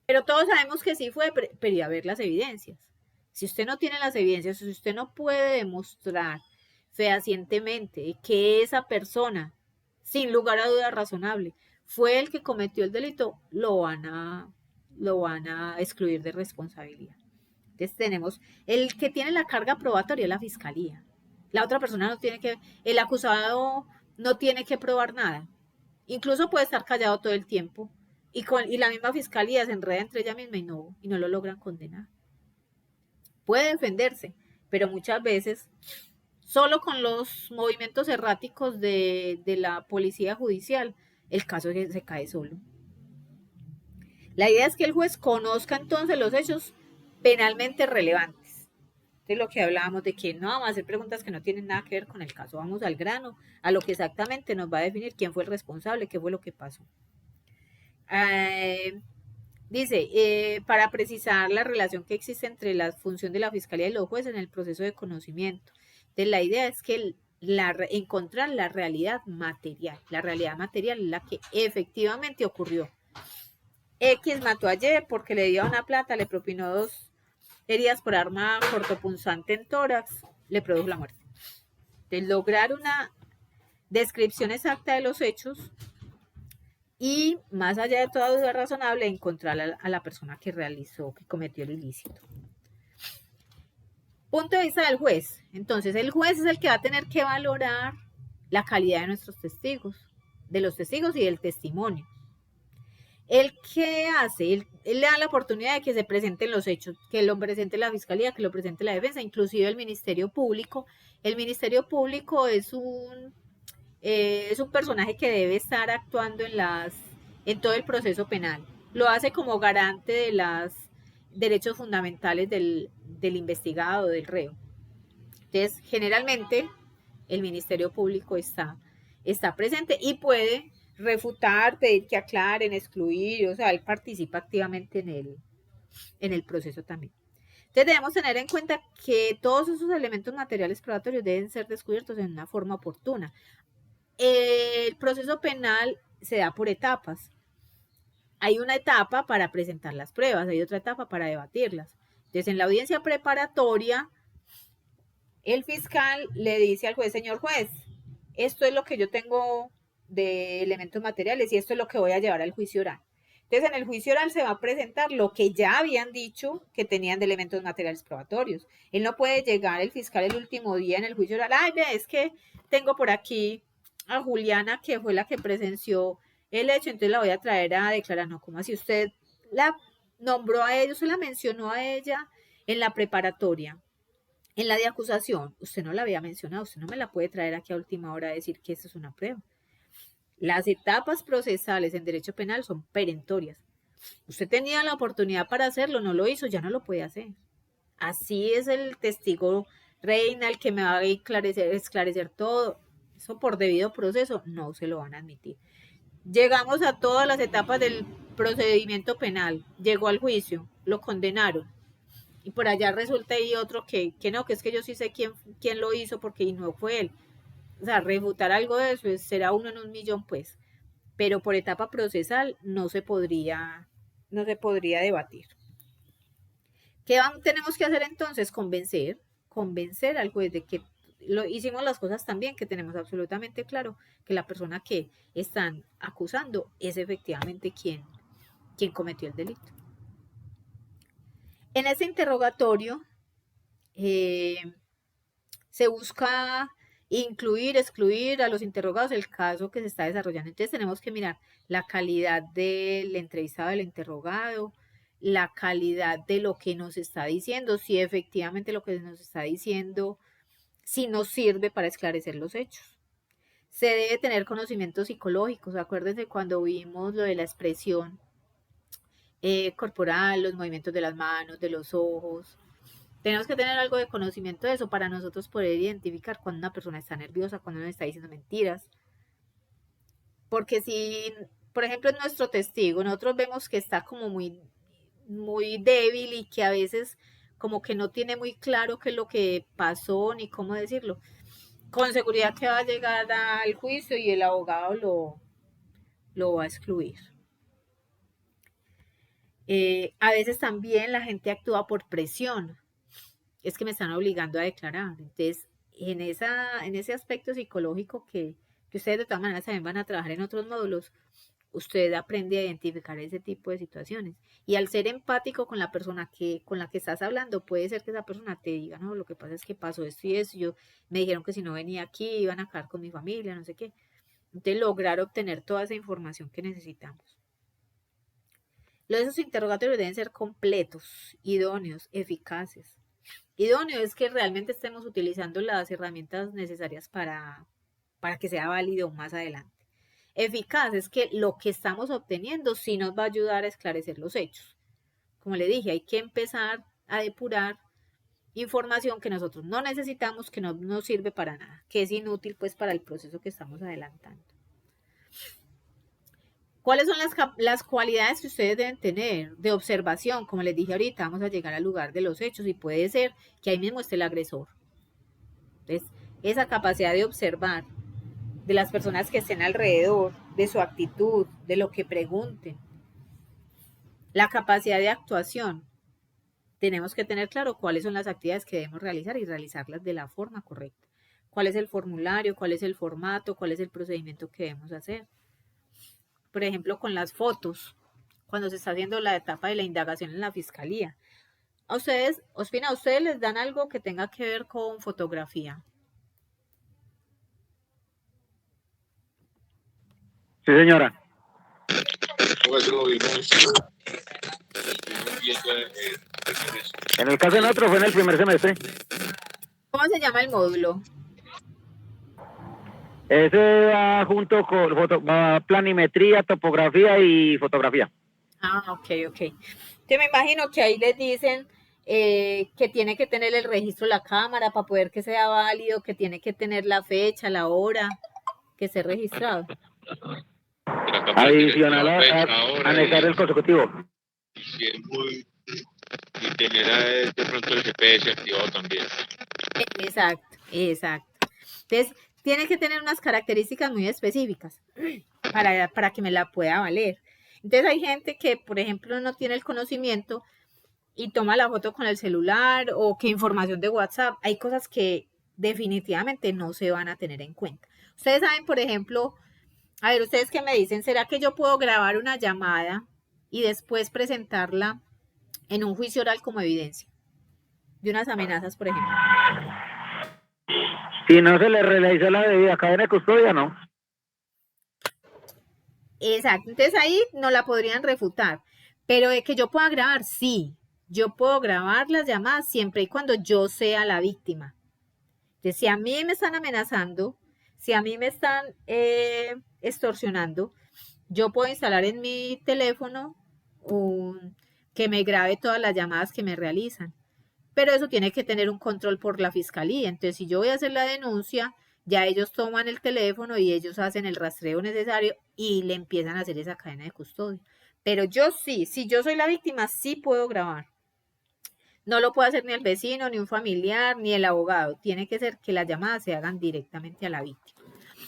Pero todos sabemos que sí fue, pero y a ver las evidencias. Si usted no tiene las evidencias, si usted no puede demostrar fehacientemente que esa persona, sin lugar a duda razonable, fue el que cometió el delito, lo van a excluir de responsabilidad. Entonces tenemos, el que tiene la carga probatoria es la fiscalía. La otra persona no tiene que, el acusado no tiene que probar nada. Incluso puede estar callado todo el tiempo y la misma fiscalía se enreda entre ella misma y no lo logran condenar. Puede defenderse, pero muchas veces solo con los movimientos erráticos de la policía judicial el caso se cae solo. La idea es que el juez conozca entonces los hechos penalmente relevantes. De lo que hablábamos de que no vamos a hacer preguntas que no tienen nada que ver con el caso, vamos al grano, a lo que exactamente nos va a definir quién fue el responsable, qué fue lo que pasó. Dice, para precisar la relación que existe entre la función de la fiscalía y los jueces en el proceso de conocimiento. Entonces, la idea es que encontrar la realidad material. La realidad material es la que efectivamente ocurrió. X mató a Y porque le dio una plata, le propinó 2 heridas por arma cortopunzante en tórax, le produjo la muerte. Entonces, lograr una descripción exacta de los hechos y, más allá de toda duda razonable, encontrar a la persona que cometió el ilícito. Punto de vista del juez. Entonces, el juez es el que va a tener que valorar la calidad de nuestros testigos, de los testigos y del testimonio. ¿El qué hace? Él le da la oportunidad de que se presenten los hechos, que lo presente la fiscalía, que lo presente la defensa, inclusive el Ministerio Público. El Ministerio Público es un personaje que debe estar actuando en todo el proceso penal. Lo hace como garante de los derechos fundamentales del investigado, del reo. Entonces, generalmente, el Ministerio Público está presente y puede refutar, pedir que aclaren, excluir, o sea, él participa activamente en el proceso también. Entonces debemos tener en cuenta que todos esos elementos materiales probatorios deben ser descubiertos en una forma oportuna. El proceso penal se da por etapas. hay una etapa para presentar las pruebas, hay otra etapa para debatirlas. Entonces, en la audiencia preparatoria, el fiscal le dice al juez, señor juez, esto es lo que yo tengo de elementos materiales y esto es lo que voy a llevar al juicio oral. Entonces, en el juicio oral se va a presentar lo que ya habían dicho que tenían de elementos materiales probatorios. Él no puede llegar, el fiscal, el último día en el juicio oral, ay, ve, es que tengo por aquí a Juliana, que fue la que presenció el hecho, entonces la voy a traer a declarar. No, como así usted la nombró a ella, usted la mencionó a ella en la preparatoria, en la de acusación, usted no la había mencionado, usted no me la puede traer aquí a última hora a decir que esto es una prueba. Las etapas procesales en derecho penal son perentorias. Usted tenía la oportunidad para hacerlo, no lo hizo, ya no lo puede hacer. Así es el testigo reina, el que me va a esclarecer todo. Eso por debido proceso no se lo van a admitir. Llegamos a todas las etapas del procedimiento penal. Llegó al juicio, lo condenaron. Y por allá resulta ahí otro que no, que es que yo sí sé quién lo hizo porque no fue él. O sea, refutar algo de eso será 1 en 1.000.000, pues. Pero por etapa procesal no se podría debatir. ¿Qué tenemos que hacer entonces? Convencer al juez de que hicimos las cosas tan bien, que tenemos absolutamente claro que la persona que están acusando es efectivamente quien cometió el delito. En ese interrogatorio se busca incluir, excluir a los interrogados el caso que se está desarrollando. Entonces tenemos que mirar la calidad del entrevistado, del interrogado, la calidad de lo que nos está diciendo, si efectivamente lo que nos está diciendo, si nos sirve para esclarecer los hechos. Se debe tener conocimientos psicológicos. Acuérdense cuando vimos lo de la expresión corporal, los movimientos de las manos, de los ojos. Tenemos que tener algo de conocimiento de eso para nosotros poder identificar cuando una persona está nerviosa, cuando nos está diciendo mentiras. Porque si, por ejemplo, es nuestro testigo, nosotros vemos que está como muy, muy débil y que a veces como que no tiene muy claro qué es lo que pasó ni cómo decirlo, con seguridad que va a llegar al juicio y el abogado lo va a excluir. A veces también la gente actúa por presión. Es que me están obligando a declarar. Entonces, en ese aspecto psicológico que ustedes de todas maneras también van a trabajar en otros módulos, usted aprende a identificar ese tipo de situaciones. Y al ser empático con la persona con la que estás hablando, puede ser que esa persona te diga, no, lo que pasa es que pasó esto y eso, me dijeron que si no venía aquí iban a acabar con mi familia, no sé qué. Entonces, lograr obtener toda esa información que necesitamos. Esos interrogatorios deben ser completos, idóneos, eficaces. Idóneo es que realmente estemos utilizando las herramientas necesarias para que sea válido más adelante. Eficaz es que lo que estamos obteniendo sí nos va a ayudar a esclarecer los hechos. Como le dije, hay que empezar a depurar información que nosotros no necesitamos, que no nos sirve para nada, que es inútil pues para el proceso que estamos adelantando. ¿Cuáles son las cualidades que ustedes deben tener de observación? Como les dije ahorita, vamos a llegar al lugar de los hechos y puede ser que ahí mismo esté el agresor. Entonces, esa capacidad de observar de las personas que estén alrededor, de su actitud, de lo que pregunten. La capacidad de actuación. Tenemos que tener claro cuáles son las actividades que debemos realizar y realizarlas de la forma correcta. ¿Cuál es el formulario? ¿Cuál es el formato? ¿Cuál es el procedimiento que debemos hacer? Por ejemplo, con las fotos, cuando se está haciendo la etapa de la indagación en la fiscalía. A ustedes, Ospina, ¿a ustedes les dan algo que tenga que ver con fotografía? Sí, señora. En el caso de nosotros fue en el primer semestre. ¿Cómo se llama el módulo? Ese va junto con planimetría, topografía y fotografía. Ah, ok. Yo me imagino que ahí les dicen que tiene que tener el registro de la cámara para poder que sea válido, que tiene que tener la fecha, la hora, que esté registrado. Adicional a anexar el consecutivo. Y tener de pronto el GPS activado también. Exacto. Entonces, tiene que tener unas características muy específicas para que me la pueda valer. Entonces hay gente que, por ejemplo, no tiene el conocimiento y toma la foto con el celular o que información de WhatsApp. Hay cosas que definitivamente no se van a tener en cuenta. Ustedes saben, por ejemplo, a ver, ustedes qué me dicen, ¿será que yo puedo grabar una llamada y después presentarla en un juicio oral como evidencia de unas amenazas, por ejemplo? Si no se le realiza la debida cadena de custodia, no. Exacto, entonces ahí no la podrían refutar, pero de que yo pueda grabar, sí, yo puedo grabar las llamadas siempre y cuando yo sea la víctima. Entonces, si a mí me están amenazando, si a mí me están extorsionando, yo puedo instalar en mi teléfono que me grabe todas las llamadas que me realizan. Pero eso tiene que tener un control por la fiscalía. Entonces, si yo voy a hacer la denuncia, ya ellos toman el teléfono y ellos hacen el rastreo necesario y le empiezan a hacer esa cadena de custodia. Pero yo sí, si yo soy la víctima, sí puedo grabar. No lo puede hacer ni el vecino, ni un familiar, ni el abogado. Tiene que ser que las llamadas se hagan directamente a la víctima.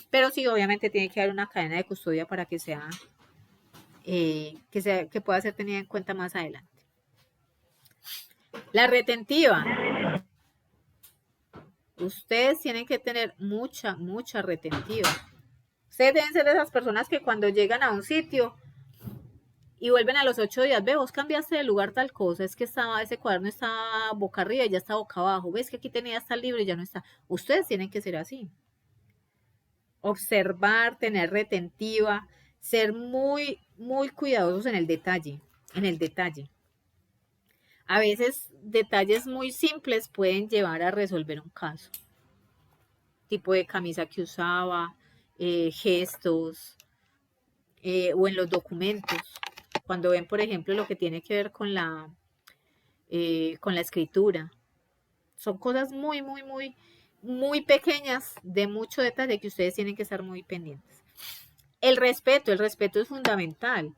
Pero sí, obviamente tiene que haber una cadena de custodia para que que pueda ser tenida en cuenta más adelante. La retentiva. Ustedes tienen que tener mucha retentiva. Ustedes deben ser de esas personas que cuando llegan a un sitio y vuelven a los 8 días, ve, vos cambiaste de lugar tal cosa, es que ese cuaderno estaba boca arriba y ya está boca abajo, ves que aquí tenía tal libro y ya no está. Ustedes tienen que ser así. Observar, tener retentiva, ser muy cuidadosos en el detalle, A veces detalles muy simples pueden llevar a resolver un caso. Tipo de camisa que usaba, gestos, o en los documentos. Cuando ven, por ejemplo, lo que tiene que ver con la escritura. Son cosas muy pequeñas, de mucho detalle, que ustedes tienen que estar muy pendientes. El respeto es fundamental.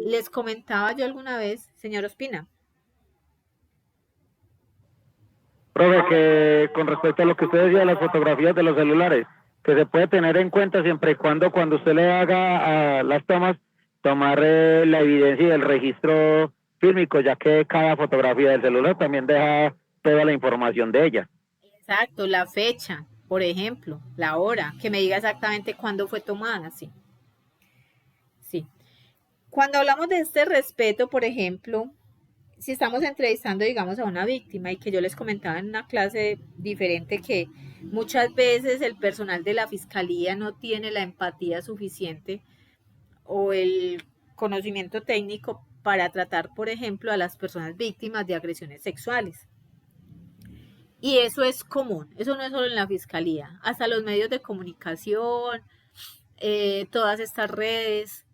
Les comentaba yo alguna vez, señor Ospina. Profe, que con respecto a lo que usted decía de las fotografías de los celulares, que se puede tener en cuenta siempre y cuando usted le haga a las tomas, tomar la evidencia y el registro fílmico, ya que cada fotografía del celular también deja toda la información de ella. Exacto, la fecha, por ejemplo, la hora, que me diga exactamente cuándo fue tomada, sí. Sí. Cuando hablamos de este respeto, por ejemplo, si estamos entrevistando, digamos, a una víctima y que yo les comentaba en una clase diferente que muchas veces el personal de la fiscalía no tiene la empatía suficiente o el conocimiento técnico para tratar, por ejemplo, a las personas víctimas de agresiones sexuales. Y eso es común, eso no es solo en la fiscalía, hasta los medios de comunicación, todas estas redes.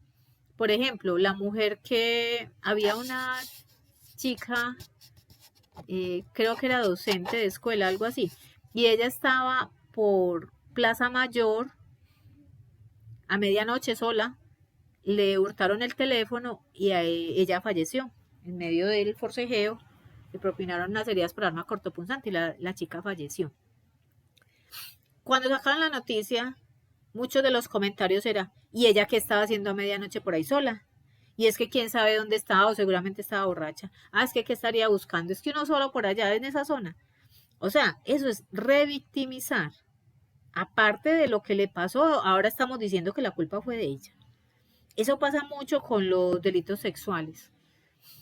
Por ejemplo, la mujer que había una chica, creo que era docente de escuela, algo así, y ella estaba por Plaza Mayor a medianoche sola, le hurtaron el teléfono y ella falleció en medio del forcejeo. Le propinaron unas heridas por arma cortopunzante y la chica falleció. Cuando sacaron la noticia, muchos de los comentarios eran, ¿y ella qué estaba haciendo a medianoche por ahí sola? Y es que quién sabe dónde estaba, o seguramente estaba borracha. Es que qué estaría buscando, es que uno solo por allá en esa zona. O sea, eso es revictimizar. Aparte de lo que le pasó, ahora estamos diciendo que la culpa fue de ella. Eso pasa mucho con los delitos sexuales.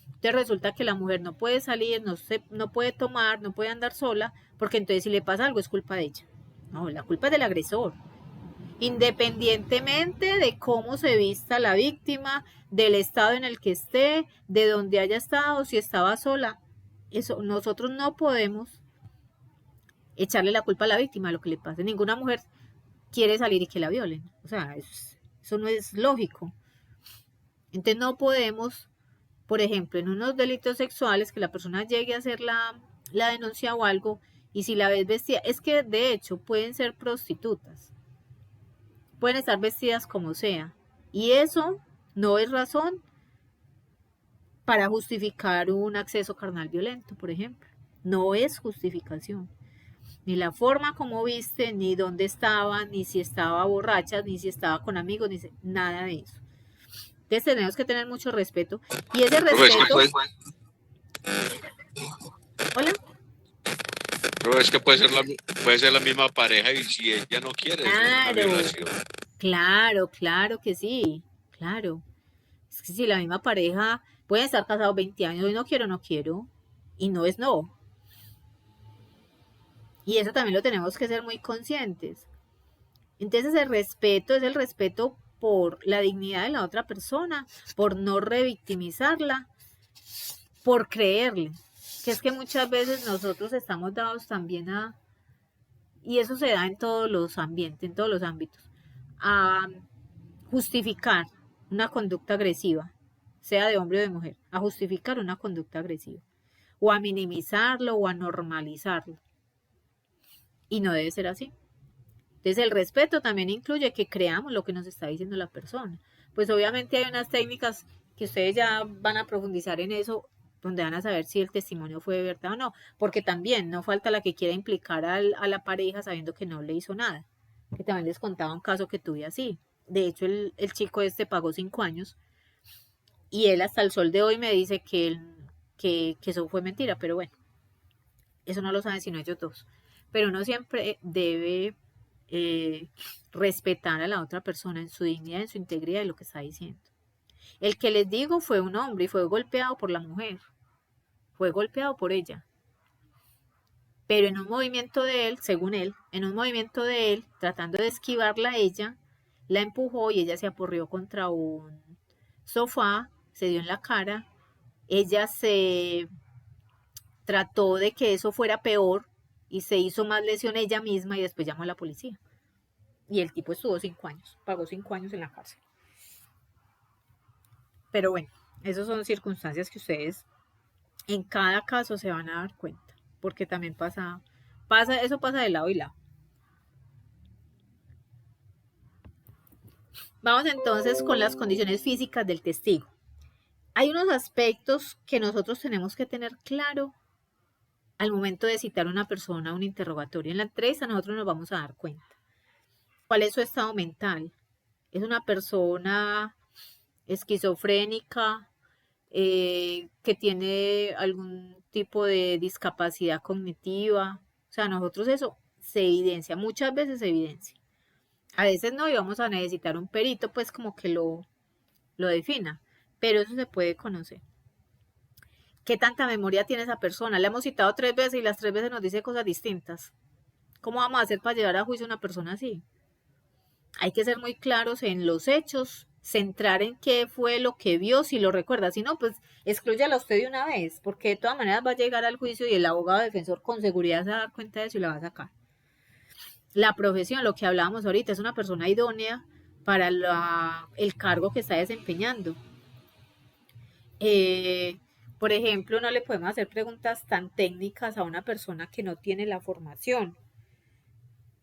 Entonces resulta que la mujer no puede salir, no puede tomar, no puede andar sola, porque entonces si le pasa algo es culpa de ella. No, la culpa es del agresor. Independientemente de cómo se vista la víctima, del estado en el que esté, de donde haya estado, si estaba sola, eso nosotros no podemos echarle la culpa a la víctima de lo que le pase. Ninguna mujer quiere salir y que la violen. O sea, eso no es lógico. Entonces no podemos, por ejemplo, en unos delitos sexuales, que la persona llegue a hacer la denuncia o algo, y si la ves vestida, es que de hecho pueden ser prostitutas, pueden estar vestidas como sea, y eso no es razón para justificar un acceso carnal violento, por ejemplo. No es justificación. Ni la forma como viste, ni dónde estaba, ni si estaba borracha, ni si estaba con amigos, nada de eso. Entonces tenemos que tener mucho respeto. Y ese Profe, es que respeto... Hola. Pero es que puede ser la misma pareja y si ella no quiere, eso es una violación. Claro que sí, claro. Es que si la misma pareja puede estar casados 20 años y no quiero, y no es no. Y eso también lo tenemos que ser muy conscientes. Entonces el respeto es el respeto por la dignidad de la otra persona, por no revictimizarla, por creerle. Que es que muchas veces nosotros estamos dados también a, y eso se da en todos los ambientes, en todos los ámbitos, a justificar una conducta agresiva, sea de hombre o de mujer, a justificar una conducta agresiva, o a minimizarlo o a normalizarlo. Y no debe ser así. Entonces el respeto también incluye que creamos lo que nos está diciendo la persona. Pues obviamente hay unas técnicas que ustedes ya van a profundizar en eso, donde van a saber si el testimonio fue de verdad o no, porque también no falta la que quiera implicar a la pareja sabiendo que no le hizo nada, que también les contaba un caso que tuve así. De hecho, el chico pagó 5 años y él hasta el sol de hoy me dice que eso fue mentira, pero bueno, eso no lo saben sino ellos dos. Pero uno siempre debe respetar a la otra persona en su dignidad, en su integridad y lo que está diciendo. El que les digo fue un hombre y fue golpeado por la mujer, fue golpeado por ella. Pero en un movimiento de él, según él, tratando de esquivarla a ella, la empujó y ella se aporreó contra un sofá, se dio en la cara, ella se trató de que eso fuera peor y se hizo más lesión ella misma y después llamó a la policía. Y el tipo estuvo 5 años, pagó 5 años en la cárcel. Pero bueno, esas son circunstancias que ustedes en cada caso se van a dar cuenta, porque también eso pasa de lado y lado. Vamos entonces con las condiciones físicas del testigo. Hay unos aspectos que nosotros tenemos que tener claro al momento de citar a una persona a un interrogatorio. En la entrevista nosotros nos vamos a dar cuenta. ¿Cuál es su estado mental? ¿Es una persona esquizofrénica que tiene algún tipo de discapacidad cognitiva? O sea, nosotros eso se evidencia, muchas veces se evidencia. A veces no, y vamos a necesitar un perito, pues como que lo defina, pero eso se puede conocer. ¿Qué tanta memoria tiene esa persona? Le hemos citado 3 veces y las 3 veces nos dice cosas distintas. ¿Cómo vamos a hacer para llevar a juicio a una persona así? Hay que ser muy claros en los hechos, centrar en qué fue lo que vio, si lo recuerda. Si no, pues exclúyala usted de una vez, porque de todas maneras va a llegar al juicio y el abogado defensor con seguridad se va a dar cuenta de eso y la va a sacar. La profesión, lo que hablábamos ahorita, es una persona idónea para el cargo que está desempeñando. Por ejemplo, no le podemos hacer preguntas tan técnicas a una persona que no tiene la formación.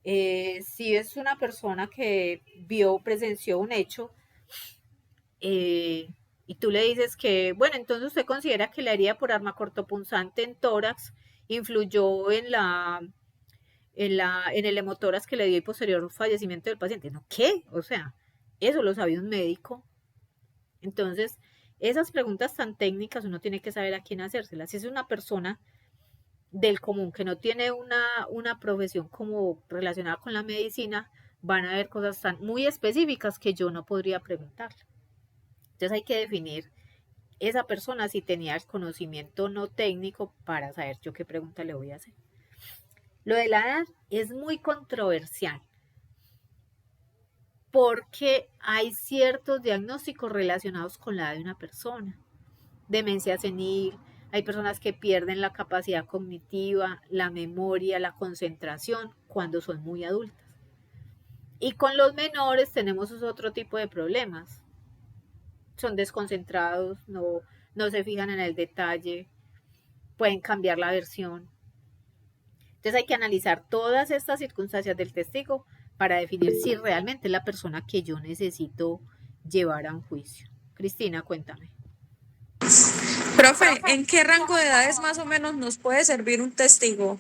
Si es una persona que presenció un hecho y tú le dices que, bueno, entonces usted considera que la herida por arma cortopunzante en tórax influyó en el hemotórax que le dio el posterior fallecimiento del paciente. ¿No? ¿Qué? O sea, eso lo sabía un médico. Entonces, esas preguntas tan técnicas uno tiene que saber a quién hacérselas. Si es una persona del común que no tiene una profesión como relacionada con la medicina, van a haber cosas tan muy específicas que yo no podría preguntarle. Entonces hay que definir esa persona si tenía el conocimiento no técnico para saber yo qué pregunta le voy a hacer. Lo de la edad es muy controversial porque hay ciertos diagnósticos relacionados con la edad de una persona. Demencia senil, hay personas que pierden la capacidad cognitiva, la memoria, la concentración cuando son muy adultas. Y con los menores tenemos otro tipo de problemas. Son desconcentrados, no se fijan en el detalle, pueden cambiar la versión. Entonces hay que analizar todas estas circunstancias del testigo para definir si realmente es la persona que yo necesito llevar a un juicio. Cristina, cuéntame. Profe, ¿en qué rango de edades más o menos nos puede servir un testigo?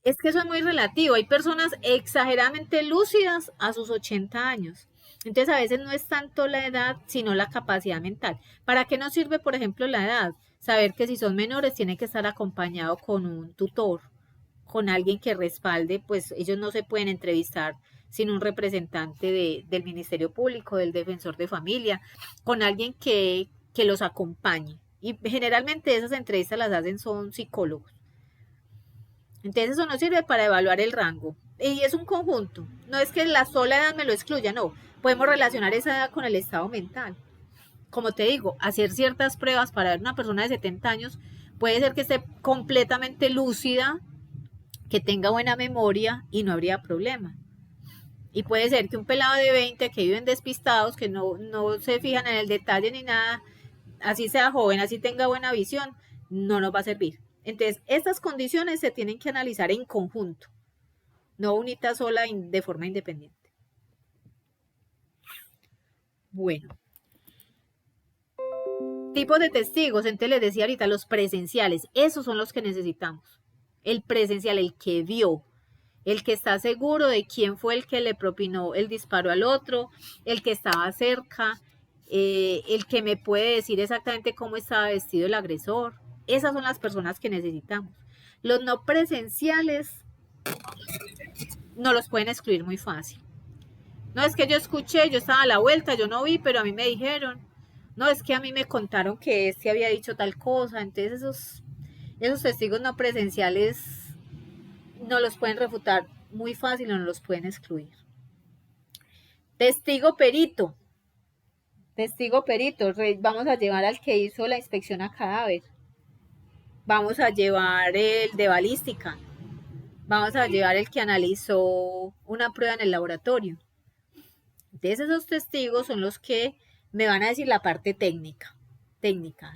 Es que eso es muy relativo. Hay personas exageradamente lúcidas a sus 80 años. Entonces a veces no es tanto la edad, sino la capacidad mental. ¿Para qué nos sirve, por ejemplo, la edad? Saber que si son menores tienen que estar acompañados con un tutor, con alguien que respalde, pues ellos no se pueden entrevistar sin un representante del Ministerio Público, del Defensor de Familia, con alguien que los acompañe. Y generalmente esas entrevistas las hacen son psicólogos. Entonces eso nos sirve para evaluar el rango. Y es un conjunto. No es que la sola edad me lo excluya, no. Podemos relacionar esa edad con el estado mental. Como te digo, hacer ciertas pruebas para ver una persona de 70 años, puede ser que esté completamente lúcida, que tenga buena memoria y no habría problema. Y puede ser que un pelado de 20 que viven despistados, que no se fijan en el detalle ni nada, así sea joven, así tenga buena visión, no nos va a servir. Entonces, estas condiciones se tienen que analizar en conjunto, no unita sola de forma independiente. Bueno. Tipos de testigos, entonces les decía ahorita, los presenciales, esos son los que necesitamos. El presencial, el que vio, el que está seguro de quién fue el que le propinó el disparo al otro, el que estaba cerca, el que me puede decir exactamente cómo estaba vestido el agresor. Esas son las personas que necesitamos. Los no presenciales no los pueden excluir muy fácil. No, es que yo escuché, yo estaba a la vuelta, yo no vi, pero a mí me dijeron. No, es que a mí me contaron que este había dicho tal cosa. Entonces esos testigos no presenciales no los pueden refutar muy fácil o no los pueden excluir. Testigo perito. Testigo perito. Vamos a llevar al que hizo la inspección a cadáver. Vamos a llevar el de balística. Vamos a llevar el que analizó una prueba en el laboratorio. Entonces esos testigos son los que me van a decir la parte técnica.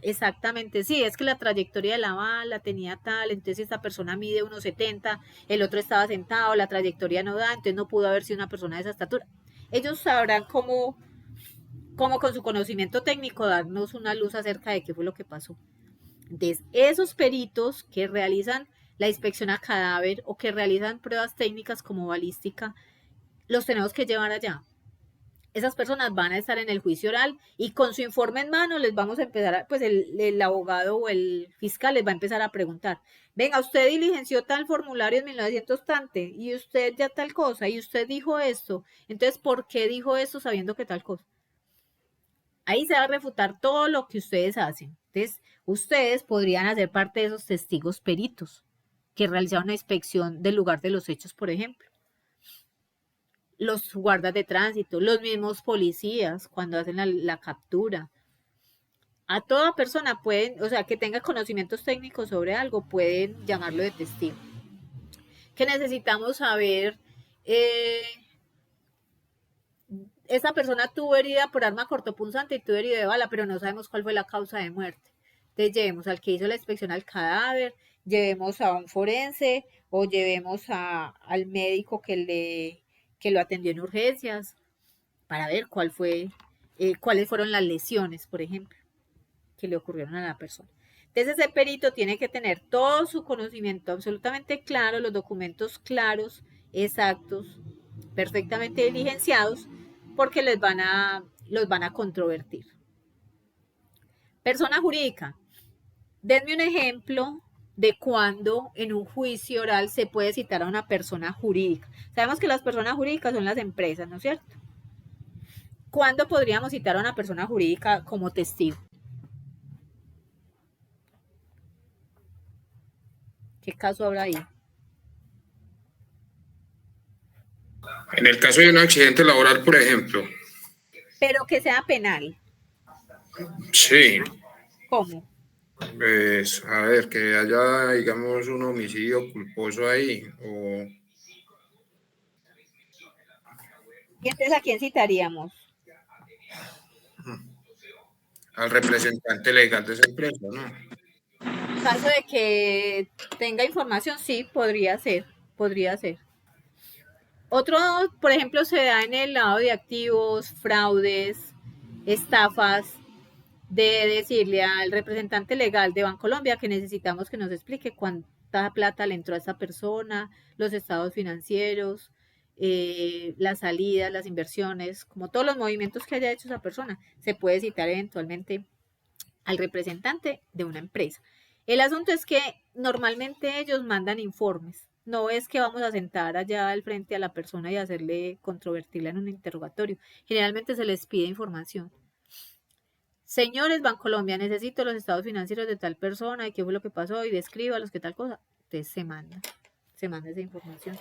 Exactamente, sí, es que la trayectoria de la bala tenía tal, entonces esta persona mide 1,70, el otro estaba sentado, la trayectoria no da, entonces no pudo haber sido una persona de esa estatura. Ellos sabrán cómo con su conocimiento técnico darnos una luz acerca de qué fue lo que pasó. Entonces, esos peritos que realizan la inspección a cadáver o que realizan pruebas técnicas como balística, los tenemos que llevar allá. Esas personas van a estar en el juicio oral y con su informe en mano les vamos a empezar, pues el abogado o el fiscal les va a empezar a preguntar, venga, usted diligenció tal formulario en 1900 tante y usted ya tal cosa y usted dijo esto, entonces, ¿por qué dijo esto sabiendo que tal cosa? Ahí se va a refutar todo lo que ustedes hacen. Entonces, ustedes podrían hacer parte de esos testigos peritos que realizaron una inspección del lugar de los hechos, por ejemplo. Los guardas de tránsito, los mismos policías cuando hacen la captura. A toda persona pueden, o sea, que tenga conocimientos técnicos sobre algo, pueden llamarlo de testigo. Que necesitamos saber, esa persona tuvo herida por arma cortopunzante y tuvo herida de bala, pero no sabemos cuál fue la causa de muerte. Entonces llevemos al que hizo la inspección al cadáver, llevemos a un forense o llevemos al médico que lo atendió en urgencias para ver cuáles fueron las lesiones, por ejemplo, que le ocurrieron a la persona. Entonces ese perito tiene que tener todo su conocimiento absolutamente claro, los documentos claros, exactos, perfectamente diligenciados, porque los van a controvertir. Persona jurídica. Denme un ejemplo de cuándo en un juicio oral se puede citar a una persona jurídica. Sabemos que las personas jurídicas son las empresas, ¿no es cierto? ¿Cuándo podríamos citar a una persona jurídica como testigo? ¿Qué caso habrá ahí? En el caso de un accidente laboral, por ejemplo. Pero que sea penal. Sí. ¿Cómo? Pues, a ver, que haya, digamos, un homicidio culposo ahí. ¿Y entonces a quién citaríamos? Al representante legal de esa empresa, ¿no? En caso de que tenga información, sí, podría ser. Otro, por ejemplo, se da en el lado de activos, fraudes, estafas, de decirle al representante legal de Bancolombia que necesitamos que nos explique cuántas cuánta plata le entró a esta persona, los estados financieros, las salidas, las inversiones, como todos los movimientos que haya hecho esa persona. Se puede citar eventualmente al representante de una empresa. El asunto es que normalmente ellos mandan informes. No es que vamos a sentar allá al frente a la persona y hacerle controvertirla en un interrogatorio. Generalmente se les pide información. Señores Bancolombia, necesito los estados financieros de tal persona y qué fue lo que pasó y describa los que tal cosa. Entonces se manda esa información.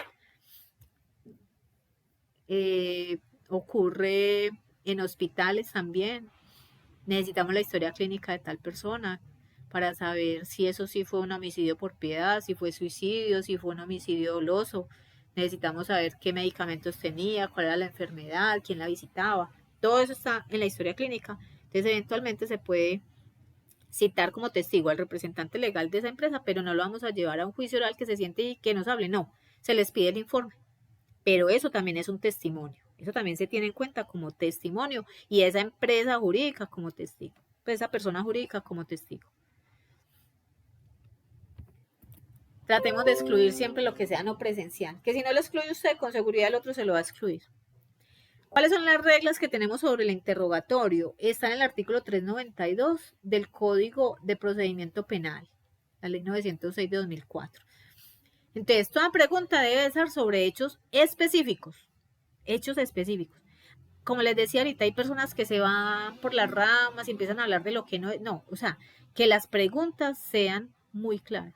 Ocurre en hospitales también. Necesitamos la historia clínica de tal persona para saber si eso sí fue un homicidio por piedad, si fue suicidio, si fue un homicidio doloso. Necesitamos saber qué medicamentos tenía, cuál era la enfermedad, quién la visitaba. Todo eso está en la historia clínica. Entonces, eventualmente se puede citar como testigo al representante legal de esa empresa, pero no lo vamos a llevar a un juicio oral que se siente y que nos hable. No, se les pide el informe. Pero eso también es un testimonio. Eso también se tiene en cuenta como testimonio y esa empresa jurídica como testigo. Pues esa persona jurídica como testigo. Tratemos de excluir siempre lo que sea no presencial. Que si no lo excluye usted, con seguridad el otro se lo va a excluir. ¿Cuáles son las reglas que tenemos sobre el interrogatorio? Está en el artículo 392 del Código de Procedimiento Penal, la Ley 906 de 2004. Entonces, toda pregunta debe ser sobre hechos específicos. Hechos específicos. Como les decía ahorita, hay personas que se van por las ramas y empiezan a hablar de lo que no es. No, o sea, que las preguntas sean muy claras.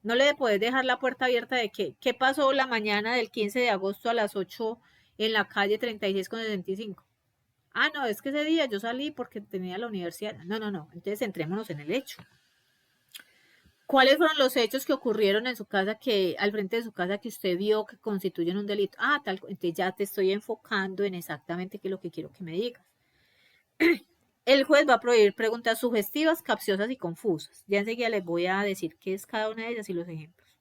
No le puedes dejar la puerta abierta de que, ¿qué pasó la mañana del 15 de agosto a las 8 en la calle 36 con 65? Ah, no, es que ese día yo salí porque tenía la universidad. No. Entonces centrémonos en el hecho. ¿Cuáles fueron los hechos que ocurrieron en su casa, que al frente de su casa, que usted vio que constituyen un delito? Ah, tal, entonces ya te estoy enfocando en exactamente qué es lo que quiero que me digas. El juez va a prohibir preguntas sugestivas, capciosas y confusas. Ya enseguida les voy a decir qué es cada una de ellas y los ejemplos.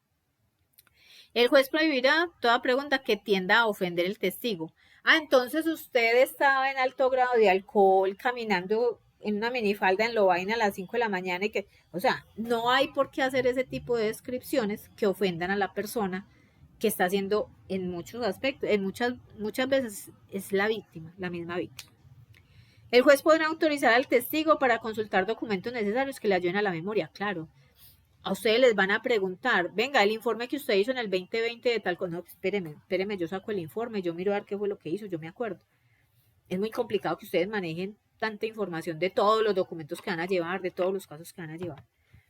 El juez prohibirá toda pregunta que tienda a ofender el testigo. Ah, entonces usted estaba en alto grado de alcohol, caminando en una minifalda en Lovaina a las 5 de la mañana y que, o sea, no hay por qué hacer ese tipo de descripciones que ofendan a la persona que está haciendo en muchos aspectos, en muchas veces es la víctima, la misma víctima. El juez podrá autorizar al testigo para consultar documentos necesarios que le ayuden a la memoria, claro. A ustedes les van a preguntar, venga, el informe que usted hizo en el 2020 de tal cosa, no, espéreme, yo saco el informe, yo miro a ver qué fue lo que hizo, yo me acuerdo. Es muy complicado que ustedes manejen tanta información de todos los documentos que van a llevar, de todos los casos que van a llevar.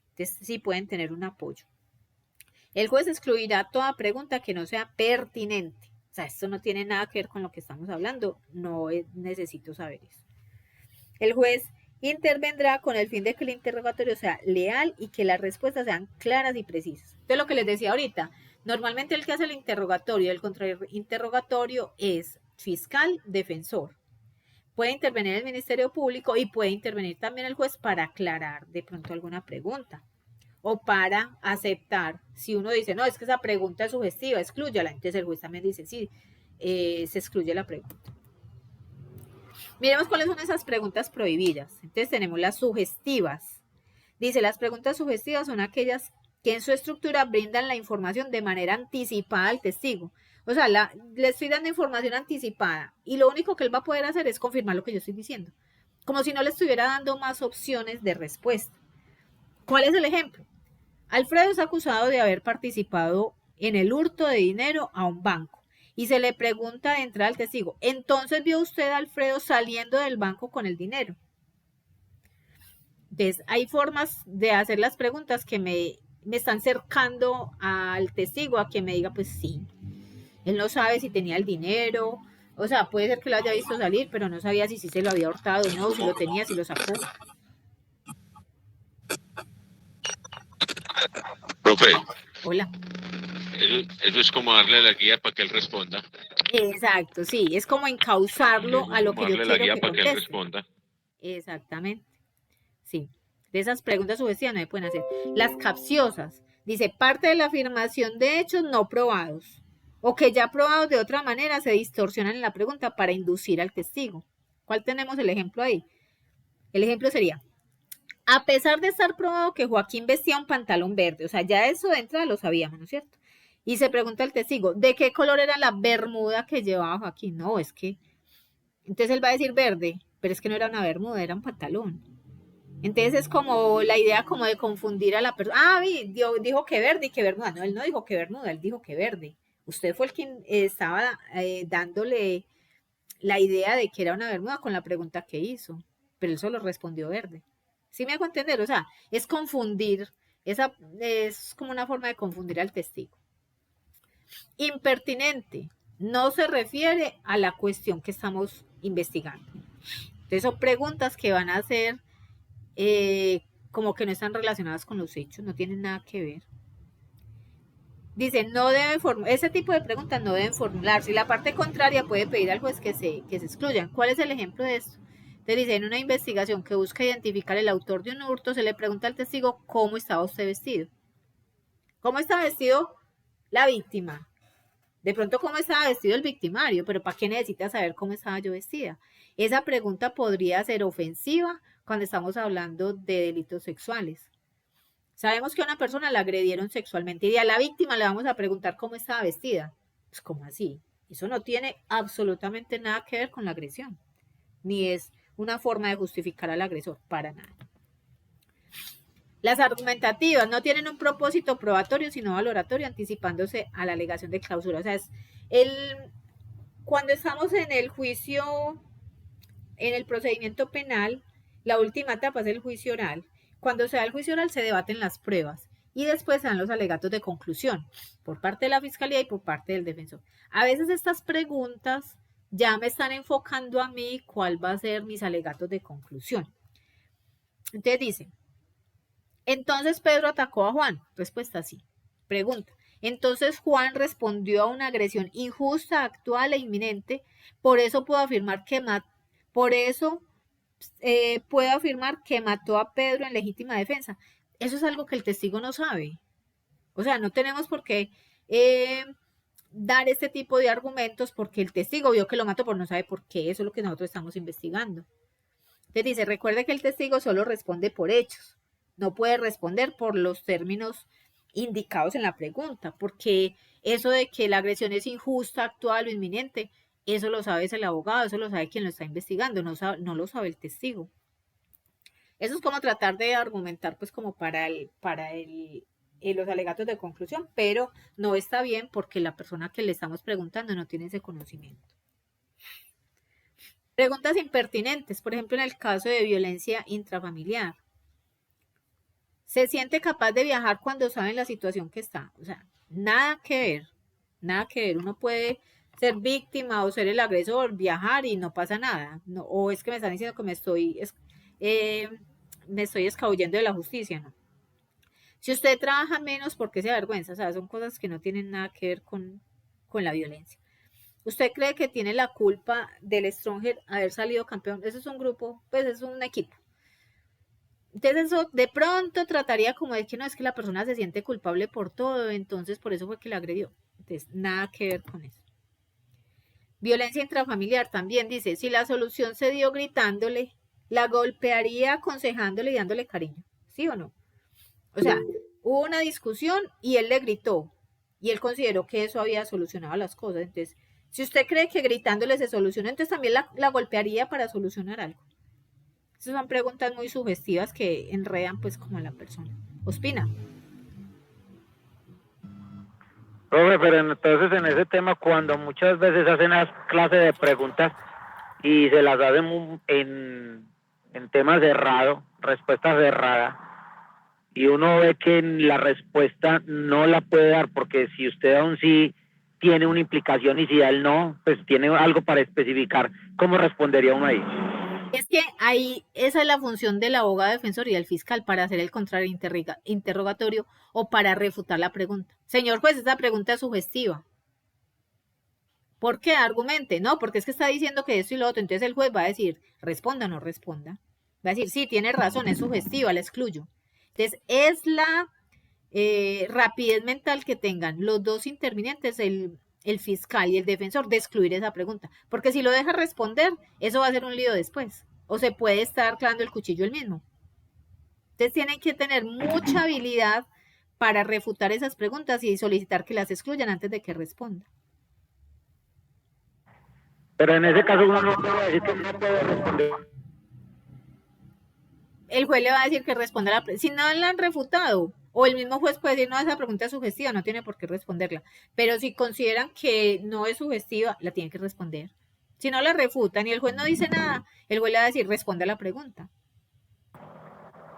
Entonces, sí pueden tener un apoyo. El juez excluirá toda pregunta que no sea pertinente. O sea, esto no tiene nada que ver con lo que estamos hablando. No necesito saber eso. El juez intervendrá con el fin de que el interrogatorio sea leal y que las respuestas sean claras y precisas. Entonces, lo que les decía ahorita, normalmente el que hace el interrogatorio, el contrainterrogatorio es fiscal, defensor. Puede intervenir el Ministerio Público y puede intervenir también el juez para aclarar de pronto alguna pregunta o para aceptar. Si uno dice, no, es que esa pregunta es sugestiva, exclúyala. Entonces el juez también dice, sí, se excluye la pregunta. Miremos cuáles son esas preguntas prohibidas. Entonces tenemos las sugestivas. Dice, las preguntas sugestivas son aquellas que en su estructura brindan la información de manera anticipada al testigo. O sea, le estoy dando información anticipada y lo único que él va a poder hacer es confirmar lo que yo estoy diciendo. Como si no le estuviera dando más opciones de respuesta. ¿Cuál es el ejemplo? Alfredo es acusado de haber participado en el hurto de dinero a un banco y se le pregunta de entrada al testigo, ¿entonces vio usted a Alfredo saliendo del banco con el dinero? Entonces, hay formas de hacer las preguntas que me están cercando al testigo a que me diga, pues sí. Él no sabe si tenía el dinero, o sea, puede ser que lo haya visto salir, pero no sabía si se lo había hurtado o no, si lo tenía, si lo sacó. Profe. Hola. Eso es como darle la guía para que él responda. Exacto, sí, es como encauzarlo a lo que yo quiero darle la guía que para que él conteste. responda. Exactamente, sí. De esas preguntas sugestivas no se pueden hacer. Las capciosas, dice, parte de la afirmación de hechos no probados o que ya probados de otra manera se distorsionan en la pregunta para inducir al testigo. ¿Cuál tenemos el ejemplo ahí? El ejemplo sería, A pesar de estar probado que Joaquín vestía un pantalón verde, o sea, ya eso de entrada lo sabíamos, ¿no es cierto? Y se pregunta el testigo, ¿de qué color era la bermuda que llevaba Joaquín? No, es que, entonces él va a decir verde, pero es que no era una bermuda, era un pantalón. Entonces es como la idea como de confundir a la persona. Ah, dijo que verde y que bermuda. No, él no dijo que bermuda, él dijo que verde. Usted fue el quien estaba dándole la idea de que era una bermuda con la pregunta que hizo, pero él solo respondió verde. ¿Sí me hago entender? O sea, es confundir, es como una forma de confundir al testigo. Impertinente, no se refiere a la cuestión que estamos investigando. Entonces son preguntas que van a ser como que no están relacionadas con los hechos, no tienen nada que ver. Dice, no deben ese tipo de preguntas no deben formularse. Y la parte contraria puede pedir al juez que se excluyan. ¿Cuál es el ejemplo de esto? Te dice, en una investigación que busca identificar el autor de un hurto, se le pregunta al testigo cómo estaba usted vestido. ¿Cómo estaba vestido la víctima? De pronto, ¿cómo estaba vestido el victimario? Pero ¿para qué necesita saber cómo estaba yo vestida? Esa pregunta podría ser ofensiva cuando estamos hablando de delitos sexuales. Sabemos que a una persona la agredieron sexualmente y a la víctima le vamos a preguntar cómo estaba vestida. Pues, ¿cómo así? Eso no tiene absolutamente nada que ver con la agresión, ni es una forma de justificar al agresor, para nada. Las argumentativas no tienen un propósito probatorio, sino valoratorio, anticipándose a la alegación de clausura. O sea, cuando estamos en el juicio, en el procedimiento penal, la última etapa es el juicio oral. Cuando se da el juicio oral se debaten las pruebas y después se dan los alegatos de conclusión por parte de la fiscalía y por parte del defensor. A veces estas preguntas ya me están enfocando a mí cuál va a ser mis alegatos de conclusión. Entonces dice, entonces Pedro atacó a Juan. Respuesta sí. Pregunta, entonces Juan respondió a una agresión injusta, actual e inminente, por eso puedo afirmar que mató a Pedro en legítima defensa. Eso es algo que el testigo no sabe. O sea, no tenemos por qué dar este tipo de argumentos porque el testigo vio que lo mató, pero no sabe por qué. Eso es lo que nosotros estamos investigando. Entonces dice, recuerde que el testigo solo responde por hechos. No puede responder por los términos indicados en la pregunta, porque eso de que la agresión es injusta, actual o inminente, eso lo sabe el abogado, eso lo sabe quien lo está investigando, no lo sabe el testigo. Eso es como tratar de argumentar pues como para los alegatos de conclusión, pero no está bien porque la persona que le estamos preguntando no tiene ese conocimiento. Preguntas impertinentes, por ejemplo en el caso de violencia intrafamiliar. ¿Se siente capaz de viajar cuando sabe la situación que está? O sea, nada que ver. Uno puede ser víctima o ser el agresor, viajar y no pasa nada. No, o es que me están diciendo que me estoy escabullendo de la justicia, ¿no? Si usted trabaja menos, ¿por qué se avergüenza? O sea, son cosas que no tienen nada que ver con la violencia. ¿Usted cree que tiene la culpa del Stronger haber salido campeón? Eso es un grupo, pues es un equipo. Entonces eso de pronto trataría como de que no, es que la persona se siente culpable por todo, entonces por eso fue que la agredió. Entonces, nada que ver con eso. Violencia intrafamiliar también dice, si la solución se dio gritándole, la golpearía aconsejándole y dándole cariño, ¿sí o no? O sea, hubo una discusión y él le gritó y él consideró que eso había solucionado las cosas. Entonces, si usted cree que gritándole se soluciona, entonces también la golpearía para solucionar algo. Esas son preguntas muy sugestivas que enredan pues como a la persona. Ospina. Profe, pero entonces en ese tema cuando muchas veces hacen las clases de preguntas y se las hacen en temas cerrados, respuestas cerradas, y uno ve que la respuesta no la puede dar porque si usted aún sí tiene una implicación y si da el no, pues tiene algo para especificar, ¿cómo respondería uno ahí? Es que ahí esa es la función del abogado defensor y del fiscal para hacer el contrario interrogatorio o para refutar la pregunta. Señor juez, esta pregunta es sugestiva. ¿Por qué? Argumente. No, porque es que está diciendo que esto y lo otro. Entonces el juez va a decir, responda o no responda. Va a decir, sí, tiene razón, es sugestiva, la excluyo. Entonces es la rapidez mental que tengan los dos intervinientes, el fiscal y el defensor, de excluir esa pregunta. Porque si lo deja responder, eso va a ser un lío después. O se puede estar clavando el cuchillo él mismo. Entonces tienen que tener mucha habilidad para refutar esas preguntas y solicitar que las excluyan antes de que responda. Pero en ese caso uno no puede decir que no puede responder. El juez le va a decir que responda la pregunta. Si no la han refutado, o el mismo juez puede decir, no, esa pregunta es sugestiva, no tiene por qué responderla. Pero si consideran que no es sugestiva, la tienen que responder. Si no la refutan y el juez no dice nada, el juez le va a decir, responde a la pregunta.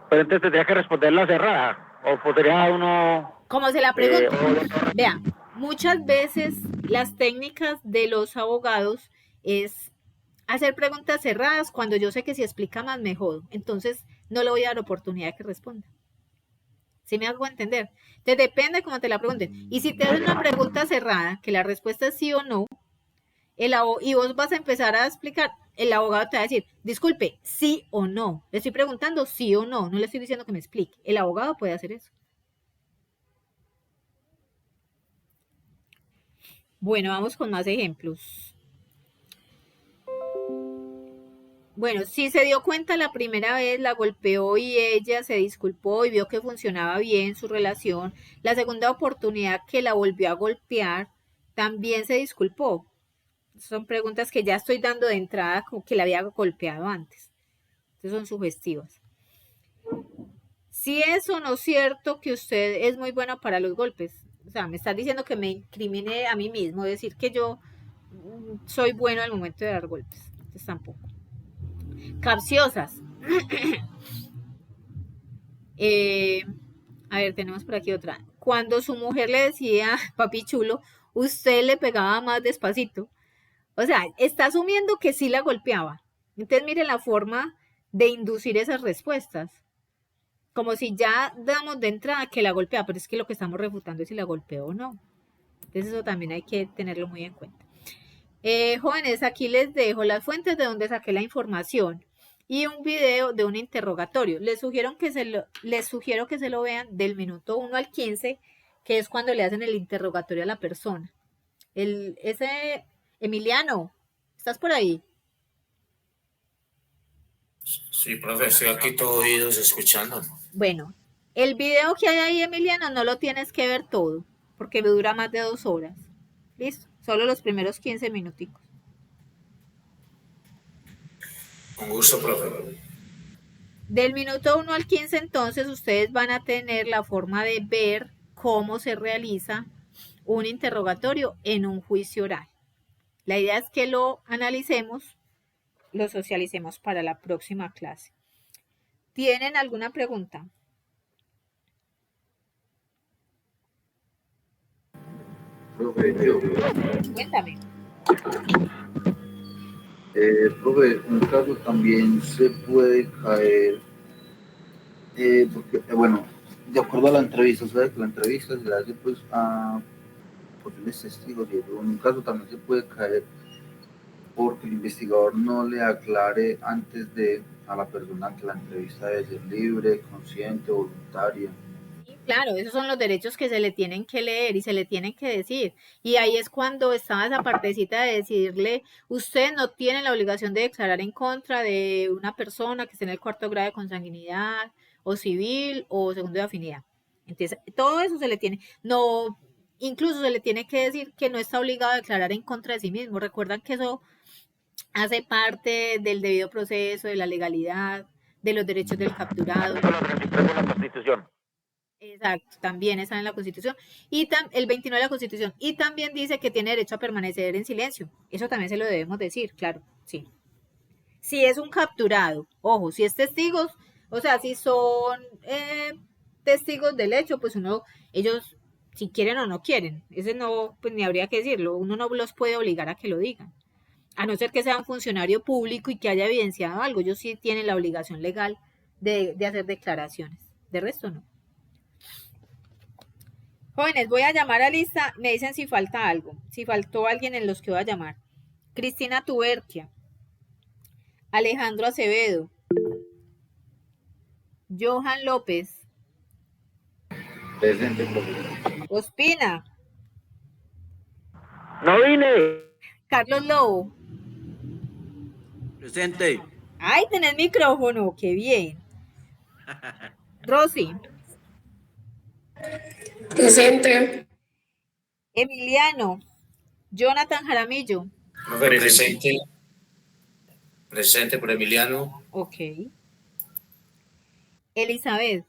Pero entonces tendría que responderla cerrada, o podría uno... Como se la pregunta. Vean, muchas veces las técnicas de los abogados es hacer preguntas cerradas cuando yo sé que si explica más me jodo. Entonces no le voy a dar oportunidad de que responda. ¿Sí me hago entender? Entonces depende cómo te la pregunten. Y si te hacen una pregunta cerrada, que la respuesta es sí o no, y vos vas a empezar a explicar, el abogado te va a decir, disculpe, sí o no. Le estoy preguntando sí o no, no le estoy diciendo que me explique. El abogado puede hacer eso. Bueno, vamos con más ejemplos. Bueno, si se dio cuenta la primera vez, la golpeó y ella se disculpó y vio que funcionaba bien su relación, la segunda oportunidad que la volvió a golpear, también se disculpó. Son preguntas que ya estoy dando de entrada como que la había golpeado antes. Entonces son sugestivas. Si es o no cierto que usted es muy bueno para los golpes, o sea, me estás diciendo que me incrimine a mí mismo, decir que yo soy bueno al momento de dar golpes. Entonces tampoco. Capciosas. A ver, tenemos por aquí otra. Cuando su mujer le decía, papi chulo, usted le pegaba más despacito. O sea, está asumiendo que sí la golpeaba. Entonces, mire la forma de inducir esas respuestas. Como si ya damos de entrada que la golpea, pero es que lo que estamos refutando es si la golpeó o no. Entonces, eso también hay que tenerlo muy en cuenta. Jóvenes, aquí les dejo las fuentes de donde saqué la información y un video de un interrogatorio. Les sugiero que se lo vean del minuto 1 al 15, que es cuando le hacen el interrogatorio a la persona. Ese Emiliano, ¿estás por ahí? Sí, profe, estoy aquí todo oídos escuchando. Bueno, el video que hay ahí, Emiliano, no lo tienes que ver todo, porque me dura más de 2 horas. ¿Listo? Solo los primeros 15 minuticos. Con gusto, profe. Del minuto 1 al 15, entonces, ustedes van a tener la forma de ver cómo se realiza un interrogatorio en un juicio oral. La idea es que lo analicemos, lo socialicemos para la próxima clase. ¿Tienen alguna pregunta? Cuéntame. Profe, en un caso también se puede caer, porque, bueno, de acuerdo a la entrevista, ¿sabe que la entrevista se le hace pues a posibles testigos y en un caso también se puede caer porque el investigador no le aclare antes a la persona que la entrevista debe ser libre, consciente, voluntaria? Claro, esos son los derechos que se le tienen que leer y se le tienen que decir. Y ahí es cuando estaba esa partecita de decirle, usted no tiene la obligación de declarar en contra de una persona que esté en el 4º grado de consanguinidad, o civil, o segundo de afinidad. Entonces, todo eso se le tiene, no, incluso se le tiene que decir que no está obligado a declarar en contra de sí mismo. Recuerdan que eso hace parte del debido proceso, de la legalidad, de los derechos del capturado. De la Constitución. Exacto, también está en la Constitución. Y el 29 de la Constitución. Y también dice que tiene derecho a permanecer en silencio. Eso también se lo debemos decir, claro, sí. Si es un capturado, ojo, si es testigos, o sea, si son testigos del hecho, pues ellos, si quieren o no quieren, ese no, pues ni habría que decirlo, uno no los puede obligar a que lo digan. A no ser que sea un funcionario público y que haya evidenciado algo, ellos sí tienen la obligación legal de hacer declaraciones. De resto, no. Jóvenes, voy a llamar a lista, me dicen si falta algo, si faltó alguien en los que voy a llamar. Cristina Tuberquia, Alejandro Acevedo, Johan López, Presente, profesor. Ospina, No vine. Carlos Lobo. Presente. Ay, tenés micrófono, qué bien. Rosy, Presente. Emiliano, Jonathan Jaramillo. Profe, presente. Presente por Emiliano. Ok. Elizabeth.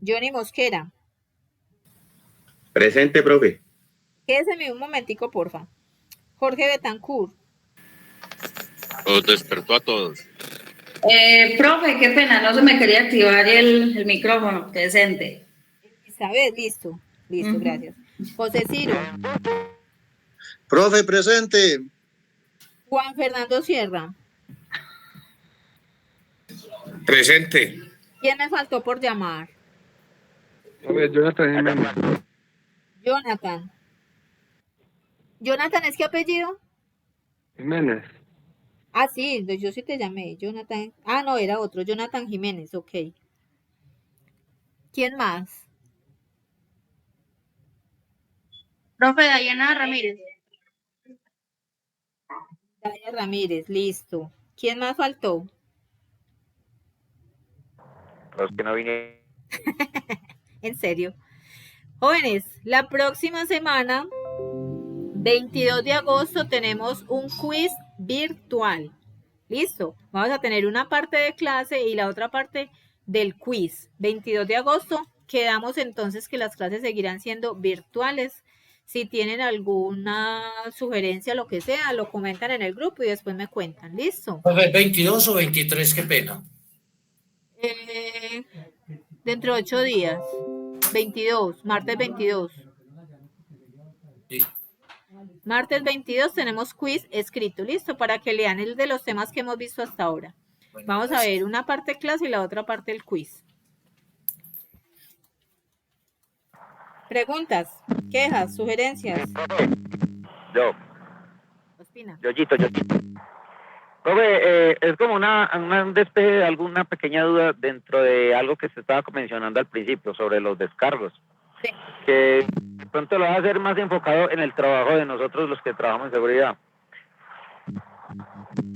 Johnny Mosquera. Presente, profe. Quédese un momentico, porfa. Jorge Betancourt. Los despertó a todos. Profe, qué pena, no se me quería activar el micrófono, presente. Elizabeth, listo. Listo, gracias. José Ciro. Profe, presente. Juan Fernando Sierra. Presente. ¿Quién me faltó por llamar? Jonathan Jiménez. Jonathan. ¿Jonathan es qué apellido? Jiménez. Ah, sí, yo sí te llamé. Jonathan. Ah, no, era otro. Jonathan Jiménez, ok. ¿Quién más? Profe Dayana Ramírez. Daya Ramírez, listo. ¿Quién más faltó? Los que no vinieron. En serio. Jóvenes, la próxima semana, 22 de agosto, tenemos un quiz virtual. Listo. Vamos a tener una parte de clase y la otra parte del quiz. 22 de agosto. Quedamos entonces que las clases seguirán siendo virtuales. Si tienen alguna sugerencia, lo que sea, lo comentan en el grupo y después me cuentan. ¿Listo? Profe, 22 o 23, qué pena. Dentro de 8 días. 22, martes 22. Sí. Martes 22 tenemos quiz escrito, listo, para que lean el de los temas que hemos visto hasta ahora. Bueno, vamos a ver una parte clase y la otra parte del quiz. Preguntas, quejas, sugerencias. Yo. Ospina. Yoyito. Profe, es como un despeje de alguna pequeña duda dentro de algo que se estaba mencionando al principio sobre los descargos. Sí. Que de pronto lo va a hacer más enfocado en el trabajo de nosotros los que trabajamos en seguridad.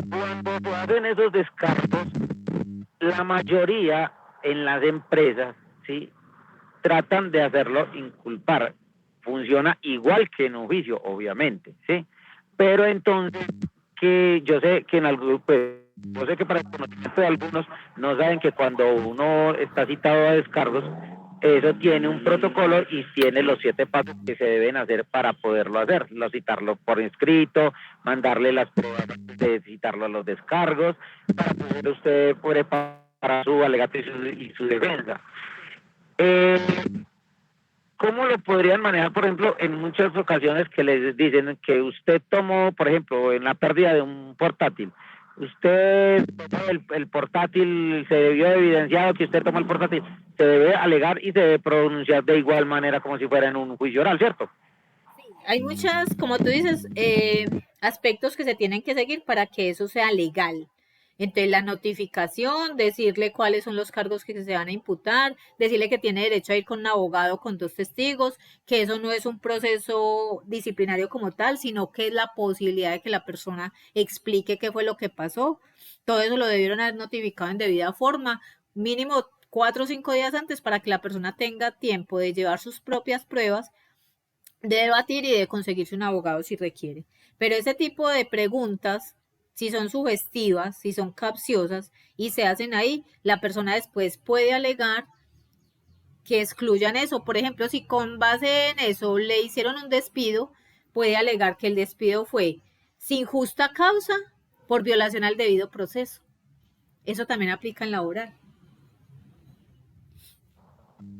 Cuando se hacen esos descargos, la mayoría en las empresas, ¿sí?, tratan de hacerlo inculpar. Funciona igual que en un juicio, obviamente, ¿sí? Pero entonces, que yo sé que en algún, pues, yo sé que para el conocimiento de algunos no saben que cuando uno está citado a descargos, eso tiene un protocolo y tiene los 7 pasos que se deben hacer para poderlo hacer, citarlo por escrito, mandarle las pruebas de citarlo a los descargos, para poder usted preparar su alegato y su defensa. ¿Cómo lo podrían manejar, por ejemplo, en muchas ocasiones que les dicen que usted tomó, por ejemplo, en la pérdida de un portátil, usted tomó el portátil, se debió evidenciado que usted tomó el portátil, se debe alegar y se debe pronunciar de igual manera como si fuera en un juicio oral, ¿cierto? Sí, hay muchas, como tú dices, aspectos que se tienen que seguir para que eso sea legal. Entonces, la notificación, decirle cuáles son los cargos que se van a imputar, decirle que tiene derecho a ir con un abogado con 2 testigos, que eso no es un proceso disciplinario como tal, sino que es la posibilidad de que la persona explique qué fue lo que pasó. Todo eso lo debieron haber notificado en debida forma, mínimo 4 o 5 días antes para que la persona tenga tiempo de llevar sus propias pruebas, de debatir y de conseguirse un abogado si requiere. Pero ese tipo de preguntas, si son sugestivas, si son capciosas y se hacen ahí, la persona después puede alegar que excluyan eso. Por ejemplo, si con base en eso le hicieron un despido, puede alegar que el despido fue sin justa causa por violación al debido proceso. Eso también aplica en laboral.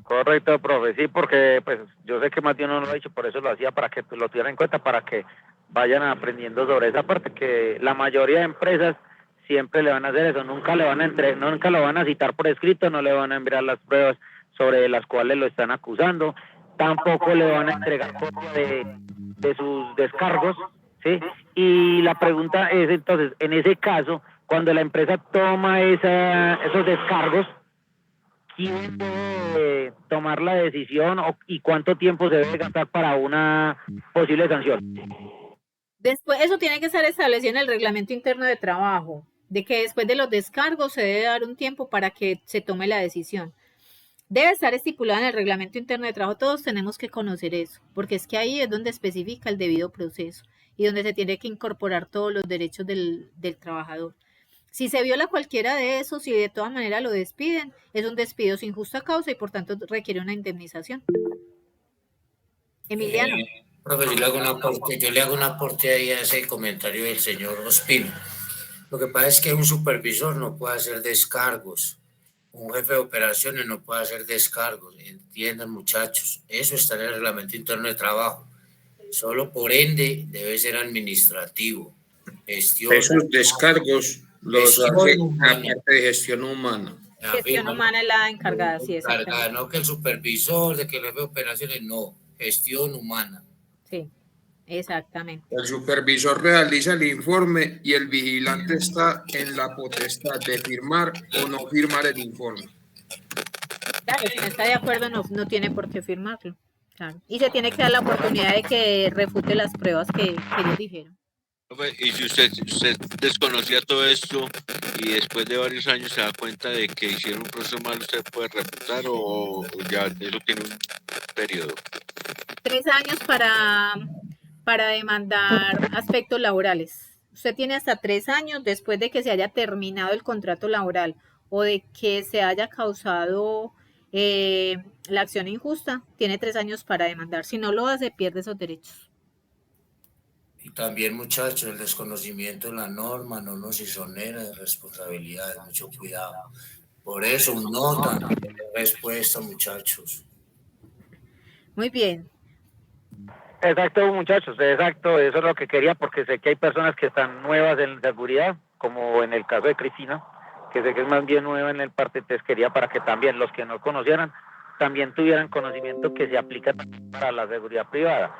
Correcto, profe, sí, porque pues yo sé que más de uno no lo ha dicho, por eso lo hacía, para que lo tuvieran en cuenta, para que vayan aprendiendo sobre esa parte, que la mayoría de empresas siempre le van a hacer eso, nunca le van a nunca lo van a citar por escrito, no le van a enviar las pruebas sobre las cuales lo están acusando, tampoco le van a entregar copia de sus descargos, ¿sí? Y la pregunta es entonces, en ese caso, cuando la empresa toma esos descargos, ¿quién debe tomar la decisión y cuánto tiempo se debe gastar para una posible sanción? Después, eso tiene que estar establecido en el reglamento interno de trabajo. de que después de los descargos se debe dar un tiempo para que se tome la decisión. Debe estar estipulado en el reglamento interno de trabajo, todos tenemos que conocer eso, porque es que ahí es donde especifica el debido proceso y donde se tiene que incorporar todos los derechos del trabajador. Si se viola cualquiera de esos y de todas maneras lo despiden, es un despido sin justa causa y por tanto requiere una indemnización. Emiliano. Profe, yo le hago un aporte ahí a ese comentario del señor Ospino. Lo que pasa es que un supervisor no puede hacer descargos, un jefe de operaciones no puede hacer descargos, entiendan muchachos, eso está en el reglamento interno de trabajo, solo por ende debe ser administrativo. Esos descargos los hace la parte de gestión humana. Gestión humana es la encargada, sí, exactamente. No que el supervisor, de que el jefe de operaciones, no, gestión humana. Sí, exactamente. El supervisor realiza el informe y el vigilante está en la potestad de firmar o no firmar el informe. Claro, si no está de acuerdo no tiene por qué firmarlo. Claro. Y se tiene que dar la oportunidad de que refute las pruebas que ellos dijeron. Y si usted desconocía todo esto y después de varios años se da cuenta de que hicieron un proceso mal, ¿usted puede refutar o ya eso tiene un periodo? 3 años para demandar aspectos laborales. Usted tiene hasta 3 años después de que se haya terminado el contrato laboral o de que se haya causado la acción injusta, tiene 3 años para demandar. Si no lo hace, pierde esos derechos. Y también, muchachos, el desconocimiento de la norma no nos exonera de responsabilidad, mucho cuidado. Por eso, un no también respuesta, muchachos. Muy bien. Exacto, muchachos, exacto, eso es lo que quería, porque sé que hay personas que están nuevas en seguridad, como en el caso de Cristina, que sé que es más bien nueva en el parte de pesquería, para que también los que no conocieran, también tuvieran conocimiento que se aplica para la seguridad privada.